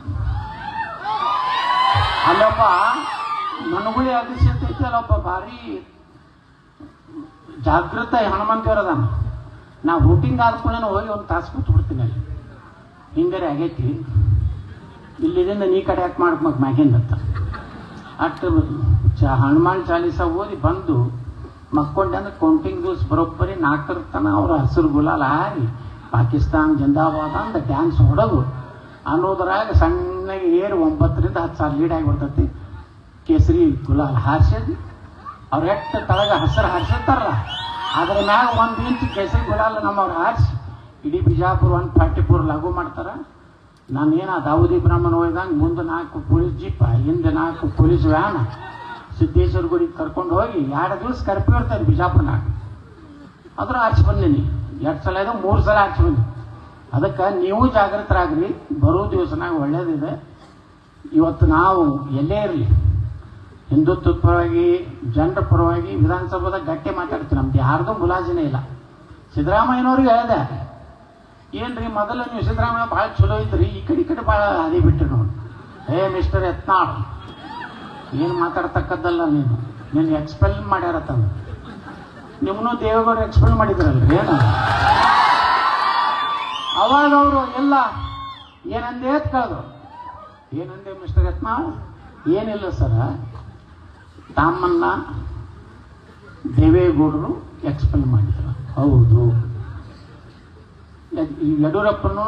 ಅಲ್ಲೊಬ್ಬ ಮನುಗುಳಿ ಅಧಿಷ್ಠತೆ ಐತಿ. ಅಲ್ಲೊಬ್ಬ ಭಾರಿ ಜಾಗೃತ ಹನುಮಂತವ್ರದಾನ. ನಾ ವೋಟಿಂಗ್ ಆದ್ಕೊಳ್ಳೇನೋ ಹೋಗಿ ಒಂದು ತಾಸು ಕೂತು ಬಿಡ್ತೀನಿ ಅಲ್ಲಿ. ಹಿಂಗಾರೆ ಆಗೈತಿ, ಇಲ್ಲಿದಿಂದ ನೀ ಕಡೆ ಯಾಕೆ ಮಾಡ್ಬೇಕು ಮ್ಯಾಗಿಂದತ್ತ. ಅಷ್ಟು ಹನುಮಾನ್ ಚಾಲೀಸ ಓದಿ ಬಂದು ಮಕ್ಕೊಂಡೆ ಅಂದ್ರೆ ಕೌಂಟಿಂಗ್ ದಿವಸ ಬರೋಬ್ಬರಿ 4 ತನ ಅವ್ರ ಹಸಿರು ಗುಲಾಲ್ ಹಾರಿ ಪಾಕಿಸ್ತಾನ್ ಜಿಂದಾಬಾದ್ ಅಂತ ಡ್ಯಾನ್ಸ್ ಹೊಡೋದು ಅನ್ನೋದ್ರಾಗ ಸಣ್ಣಗೆ 9ರಿಂದ 10,000 ಲೀಡ್ ಆಗಿಬಿಡ್ತೈತಿ. ಕೇಸರಿ ಗುಲಾಲ್ ಹಾರಿಸಿದ್ ಅವ್ರು ಎಷ್ಟು ತಳಗ ಹಸಿರು ಹಾರಿಸಿರ್ತಾರಲ್ಲ ಅದ್ರ ಮ್ಯಾಗ 1 ಇಂಚ್ ಕೇಸರಿ ಗುಲಾಲ್ ನಮ್ಮವ್ರು ಹಾರಿಸಿ ಇಡೀ ಬಿಜಾಪುರ 144 ಲಾಗು ಮಾಡ್ತಾರೆ. ನಾನೇನು ದಾವೂದಿ ಬ್ರಾಹ್ಮಣ ಹೋಯ್ದಂಗೆ ಮುಂದೆ 4 ಪೊಲೀಸ್ ಜೀಪ, ಹಿಂದೆ 4 ಪೊಲೀಸ್ ವ್ಯಾನ್ ಸಿದ್ದೇಶ್ವರ ಗುಡಿಗೆ ಕರ್ಕೊಂಡು ಹೋಗಿ 2 ದಿವಸ ಕರ್ಫ್ಯೂ ಇರ್ತಾರೆ ಬಿಜಾಪುರನಾಗ. ಆದ್ರೂ ಆಚೆ ಬಂದೀನಿ. 2 ಸಲ ಇದೆ, 3 ಸಲ ಆಚೆ ಬಂದಿ. ಅದಕ್ಕೆ ನೀವು ಜಾಗೃತರಾಗ್ರಿ. ಬರೋ ದಿವಸನಾಗ ಒಳ್ಳೇದಿದೆ. ಇವತ್ತು ನಾವು ಎಲ್ಲೇ ಇರಲಿ ಹಿಂದುತ್ವದ ಪರವಾಗಿ ಜನರ ಪರವಾಗಿ ವಿಧಾನಸಭಾದಾಗ ಗಟ್ಟಿ ಮಾತಾಡ್ತೀವಿ. ನಮ್ದು ಯಾರ್ದು ಮುಲಾಜಿನೇ ಇಲ್ಲ. ಸಿದ್ದರಾಮಯ್ಯನವ್ರಿಗೆ ಹೇಳಿದೆ, ಏನ್ರಿ ಮೊದಲು ನೀವು ಸಿದ್ದರಾಮಯ್ಯ ಭಾಳ ಚಲೋ ಇದ್ರಿ, ಈ ಕಡೆ ಭಾಳ ಅದೇ ಬಿಟ್ರಿ ನೋಡಿ. ಮಿಸ್ಟರ್ ಯತ್ನಾಳ್ ಏನು ಮಾತಾಡ್ತಕ್ಕದ್ದಲ್ಲ, ನೀನು ಎಕ್ಸ್ಪೆಲ್ ಮಾಡ್ಯಾರತ್ತಂದು. ನಿಮ್ಮನ್ನು ದೇವೇಗೌಡರು ಎಕ್ಸ್ಪೆಲ್ ಮಾಡಿದ್ರಲ್ರಿ. ಏನು ಅವಾಗ ಅವರು ಎಲ್ಲ ಏನಂದೇ ಅಂತ ಕೇಳಿದ್ರು. ಏನಂದೆ ಮಿಸ್ಟರ್ ಯತ್ನಾಳ್? ಏನಿಲ್ಲ ಸರ, ತಮ್ಮನ್ನ ದೇವೇಗೌಡರು ಎಕ್ಸ್ಪೆಲ್ ಮಾಡಿದ್ರು. ಹೌದು. ಯಡಿಯೂರಪ್ಪನೂ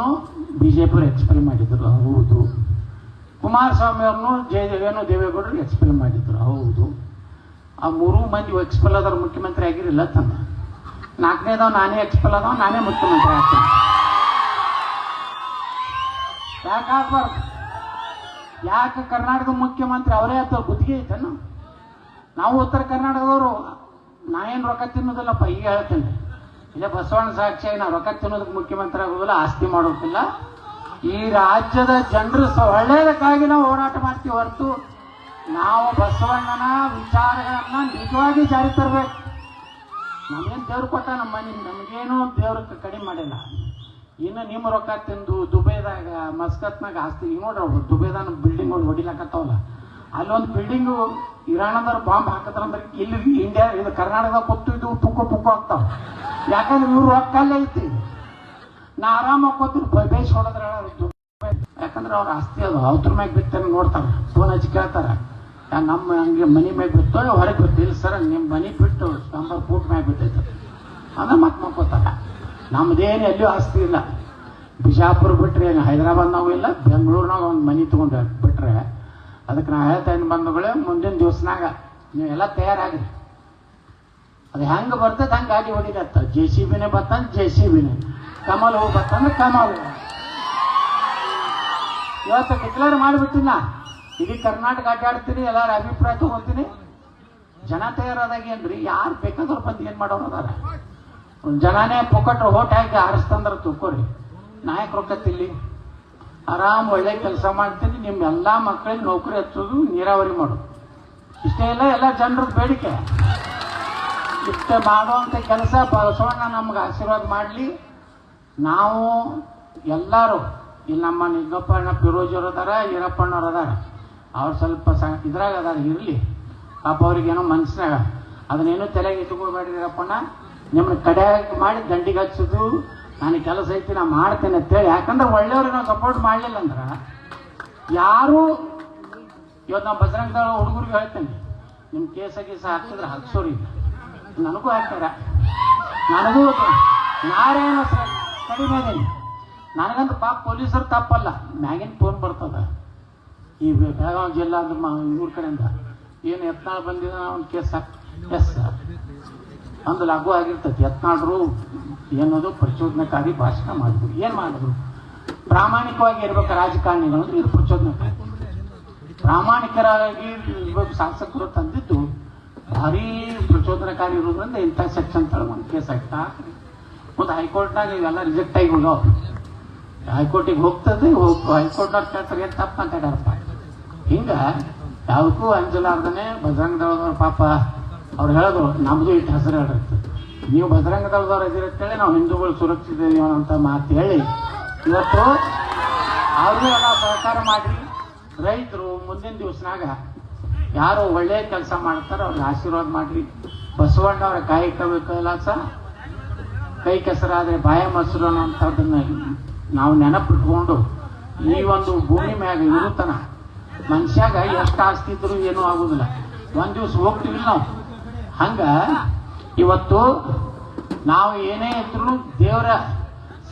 ಬಿಜೆಪಿ ಎಕ್ಸ್ಪೆಲ್ ಮಾಡಿದ್ರು. ಹೌದು. ಕುಮಾರಸ್ವಾಮಿ ಅವ್ರನ್ನು ದೇವೇಗೌಡರು ಎಕ್ಸ್ಪೆಲ್ ಮಾಡಿದ್ರು. ಹೌದು. ಆ 3 ಮಂದಿ ಎಕ್ಸ್ಪೆಲ್ ಆದವ್ರು ಮುಖ್ಯಮಂತ್ರಿ ಆಗಿರಲಿಲ್ಲ ತಂದ. 4ನೇದವ್ ನಾನೇ ಎಕ್ಸ್ಪೆಲ್ ಆದವ, ನಾನೇ ಮುಖ್ಯಮಂತ್ರಿ ಆಗ್ತೀನಿ. ಯಾಕಾಗ್ಬಾರ್ದು? ಯಾಕೆ ಕರ್ನಾಟಕದ ಮುಖ್ಯಮಂತ್ರಿ ಅವರೇ ಆತ ಗುತ್ತಿಗೆ ಐತೇನು? ನಾವು ಉತ್ತರ ಕರ್ನಾಟಕದವರು ನಾನೇನು ರೊಕ್ಕ ತಿನ್ನೋದಿಲ್ಲಪ್ಪ. ಈಗ ಹೇಳ್ತೇನೆ, ಇಲ್ಲೇ ಬಸವಣ್ಣ ಸಾಕ್ಷಿಯಾಗಿ ನಾವು ರೊಕ್ಕ ತಿನ್ನೋದಕ್ಕೆ ಮುಖ್ಯಮಂತ್ರಿ ಆಗೋದಿಲ್ಲ, ಆಸ್ತಿ ಮಾಡೋದಿಲ್ಲ. ಈ ರಾಜ್ಯದ ಜನರು ಒಳ್ಳೆಯದಕ್ಕಾಗಿ ನಾವು ಹೋರಾಟ ಮಾಡ್ತೀವಿ ಹೊರತು ನಾವು ಬಸವಣ್ಣನ ವಿಚಾರಗಳನ್ನ ನಿಜವಾಗಿ ಜಾರಿ ತರಬೇಕು. ನಮಗೇನು ದೇವ್ರು ಕೊಟ್ಟ ನಮ್ಮ ಮನೆ, ನಮಗೇನು ದೇವ್ರ ಕಡಿಮೆ ಮಾಡಿಲ್ಲ. ಇನ್ನು ನಿಮ್ಮ ರೊಕ್ಕ ತಿಂದು ದುಬೈದಾಗ ಮಸ್ಕತ್ನಾಗ ಆಸ್ತಿ ನೋಡ್ರಿ. ಅವ್ರು ದುಬೈದಾನ ಬಿಲ್ಡಿಂಗ್ ಹೊಡಿಲಾಕತ್ತವಲ್ಲ, ಅಲ್ಲೊಂದು ಬಿಲ್ಡಿಂಗು ಇರಾಣದವ್ರು ಬಾಂಬ್ ಹಾಕತ್ತಂದ್ರೆ ಇಲ್ಲಿ ಇಂಡಿಯಾ ಇದು ಕರ್ನಾಟಕದಾಗ ಕೊತ್ತು ಇದು ಪುಕ್ಕು ಆಗ್ತಾವ. ಯಾಕಂದ್ರೆ ಇವ್ರು ರೊಕ್ಕಲ್ಲೇ ಐತಿ. ನಾ ಆರಾಮಾಗಿ ಕೊತ್ತು ಬೇಸ್ ಹೊಡೆದ್ರ, ಯಾಕಂದ್ರೆ ಅವ್ರ ಆಸ್ತಿ ಅದು ಅವ್ರ ಮ್ಯಾಗ ಬಿತ್ತಂಗೆ ನೋಡ್ತಾರೆ, ಫೋನ್ ಹಚ್ಚಿ ಕೇಳ್ತಾರೆ, ನಮ್ಮ ಹಂಗೆ ಮನಿ ಮ್ಯಾಗ ಬಿತ್ತೋ ಹೊರಗೆ ಬಿತ್ತು. ಇಲ್ಲ ಸರ್ ನಿಮ್ಮ ಮನಿ ಬಿಟ್ಟು ನಂಬರ್ ಫೂಟ್ ಮ್ಯಾಗ ಬಿತ್ತೈತೆ ಅಂದ್ರೆ ಮತ್ತೆ ಮಕ್ಕೋತಾರ. ನಮ್ದೇನು ಎಲ್ಲಿಯೂ ಆಸ್ತಿ ಇಲ್ಲ. ಬಿಜಾಪುರ ಬಿಟ್ರೆ ಹೈದರಾಬಾದ್ನಾಗೂ ಇಲ್ಲ, ಬೆಂಗಳೂರಿನಾಗ ಒಂದು ಮನಿ ತೊಗೊಂಡು ಬಿಟ್ರೆ ಅದಕ್ಕೆ ನಾ ಹೇಳ್ತೇನೆ ಬಂಧುಗಳೇ, ಮುಂದಿನ ದಿವಸನಾಗ ನೀವೆಲ್ಲ ತಯಾರಾಗ್ರಿ. ಅದು ಹೆಂಗೆ ಬರ್ತದೆ ಹಂಗೆ ಗಾಡಿ ಹೊಡಿದತ್ತ. JCBನೇ ಬರ್ತಂದ್ರೆ JCBನೇ, ಕಮಲ್ ಹೂ ಬರ್ತಂದ್ರೆ ಕಮಲ್. ಇವತ್ತು ಡಿಕ್ಲೇರ್ ಮಾಡಿಬಿಟ್ಟಿನ ಇಡೀ ಕರ್ನಾಟಕ ಅಡ್ಡಾಡ್ತೀನಿ, ಎಲ್ಲರ ಅಭಿಪ್ರಾಯ ತಗೊಂತೀನಿ. ಜನ ತಯಾರಾದಾಗೇನ್ರಿ, ಯಾರು ಬೇಕಾದ್ರೂ ಬಂದು ಏನು ಮಾಡೋರು ಅದಾರ. ಜನನೇ ಪೊಕಟ್ರು ಓಟ್ ಹಾಕಿ ಆರಿಸ್ತಂದ್ರೆ ತಿಳ್ಕೊರಿ, ನಾಯಕ ರೊಕ್ಕತ್ತಿಲ್ಲಿ ಆರಾಮ್ ಒಳ್ಳೆ ಕೆಲಸ ಮಾಡ್ತೀನಿ. ನಿಮ್ಮೆಲ್ಲ ಮಕ್ಕಳಿಗೆ ನೌಕರಿ ಹಚ್ಚೋದು, ನೀರಾವರಿ ಮಾಡೋದು, ಇಷ್ಟೇ ಇಲ್ಲ ಎಲ್ಲ ಜನರದ ಬೇಡಿಕೆ. ಇಷ್ಟ ಮಾಡುವಂಥ ಕೆಲಸ ಬಸವಣ್ಣ ನಮ್ಗೆ ಆಶೀರ್ವಾದ ಮಾಡಲಿ. ನಾವು ಎಲ್ಲರೂ ಇಲ್ಲಿ ನಮ್ಮ ನಿಂಗಪ್ಪಣ್ಣ ಫಿರೋಜವ್ರು ಅದಾರ, ಈರಪ್ಪಣ್ಣವ್ರು ಅದಾರ, ಅವ್ರು ಸ್ವಲ್ಪ ಇದ್ರಾಗ ಅದಾರ, ಇರಲಿ ಪಾಪ ಅವ್ರಿಗೇನೋ ಮನ್ಸಿನಾಗ ಅದನ್ನೇನು ತಲೆಗೆ ಇಟ್ಕೊಳ್ಬೇಡ್ರಿ. ಈರಪ್ಪಣ್ಣ ನಿಮ್ಮನ್ನ ಕಡೆಯಾಗಿ ಮಾಡಿ ದಂಡಿಗೆ ಹಚ್ಚೋದು ನನಗೆ ಕೆಲಸ ಐತಿ, ನಾ ಮಾಡ್ತೇನೆ ಅಂತೇಳಿ. ಯಾಕಂದ್ರೆ ಒಳ್ಳೆಯವ್ರಿಗೆ ನಾವು ಸಪೋರ್ಟ್ ಮಾಡಲಿಲ್ಲ ಅಂದ್ರೆ ಯಾರು ಇವತ್ತು ನಾವು ಬಜರಂಗದಳ ಹುಡುಗರಿಗೆ ಹೇಳ್ತೇನೆ, ನಿಮ್ಮ ಕೇಸ ಹಾಕಿದ್ರೆ ಹಾಕ್ಸೋರಿ, ನನಗೂ ಹಾಕ್ತಾರ, ನನಗೂ ನಾರೇನು ಕಡಿಮೆ ಅದೇನಿ. ನನಗಂದ್ರೆ ಪಾಪ ಪೊಲೀಸರು ತಪ್ಪಲ್ಲ, ಮ್ಯಾಗಿನ ಫೋನ್ ಬರ್ತದ ಈ ಬೆಳಗಾವಿ ಜಿಲ್ಲಾ ಇವ್ರ ಕಡೆಯಿಂದ, ಏನು ಯತ್ನಾಳ್ ಬಂದಿದ ಒಂದು ಕೇಸ್ ಎಸ್ ಸರ್ ಒಂದು ಲಘು ಆಗಿರ್ತೈತಿ. ಯತ್ನಾಳರು ಏನದು ಪ್ರಚೋದನಕಾರಿ ಭಾಷಣ ಮಾಡಿದ್ರು. ಏನು ಮಾಡಿದ್ರು? ಪ್ರಾಮಾಣಿಕವಾಗಿ ಇರ್ಬೇಕು ರಾಜಕಾರಣಿಗಳು ಅಂದ್ರೆ ಇದು ಪ್ರಚೋದನಕಾರಿ. ಪ್ರಾಮಾಣಿಕರಾಗಿ ಇರ್ಬೇಕು ಶಾಸಕರು ತಂದಿದ್ದು ಭಾರಿ ಪ್ರಚೋದನಕಾರಿ ಇರೋದ್ರಿಂದ ಇಂಥ ಸೆಕ್ಷನ್ ತಳ ಒಂದು ಕೇಸ್ ಆಗ್ತಾ. ಮತ್ತು ಹೈಕೋರ್ಟ್ನಾಗ ಇವೆಲ್ಲ ರಿಜೆಕ್ಟ್ ಆಗಿ ಹೋಗೋ, ಹೈಕೋರ್ಟಿಗೆ ಹೋಗ್ತದೆ, ಹೈಕೋರ್ಟ್ನಾಗ ಕೇಳ್ತಾರೆ ಏನು ತಪ್ಪು ಮಾತಾಡ್ಯಾರಪ್ಪ. ಹಿಂಗೆ ಯಾವುದಕ್ಕೂ ಅಂಜಲಾರ್ದನೆ ಬಜರಂಗದವ್ರ ಪಾಪ ಅವ್ರು ಹೇಳಿದ್ರು, ನಮ್ಮದು ಇಟ್ಟು ಹೆಸರು ಹೇಳಿರ್ತದೆ, ನೀವು ಬಜರಂಗದವ್ರದವ್ರು ಇದಿರುತ್ತೇಳಿ ನಾವು ಹಿಂದೂಗಳು ಸುರಕ್ಷಿತ ಅಂತ ಮಾತು ಹೇಳಿ ಇವತ್ತು ಅವ್ರಿಗೂ ಎಲ್ಲ ಸಹಕಾರ ಮಾಡಿರಿ. ರೈತರು ಮುಂದಿನ ದಿವಸನಾಗ ಯಾರು ಒಳ್ಳೆಯ ಕೆಲಸ ಮಾಡ್ತಾರೋ ಅವ್ರಿಗೆ ಆಶೀರ್ವಾದ ಮಾಡಿರಿ. ಬಸವಣ್ಣವರ ಕಾಯಕ ಕೈಲಾಸ ಕೈ ಕೆಸರಾದರೆ ಬಾಯ ಮೊಸರು ಅನ್ನೋಂಥದ್ದನ್ನ ನಾವು ನೆನಪಿಟ್ಕೊಂಡು ಈ ಒಂದು ಭೂಮಿ ಮ್ಯಾಗ ಇರುತ್ತನ ಮನುಷ್ಯಾಗ ಎಷ್ಟು ಆಸ್ತಿ ಇದ್ರು ಏನೂ ಆಗುದಿಲ್ಲ, ಒಂದ್ ದಿವ್ಸ ಹೋಗ್ತೀವಿ ನಾವು. ಹಂಗ ಇವತ್ತು ನಾವು ಏನೇ ಇದ್ರು ದೇವರ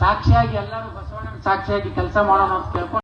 ಸಾಕ್ಷಿಯಾಗಿ ಎಲ್ಲರೂ ಬಸವಣ್ಣನ ಸಾಕ್ಷಿಯಾಗಿ ಕೆಲಸ ಮಾಡೋಣ ಅಂತ ಕೇಳ್ಕೊಂಡು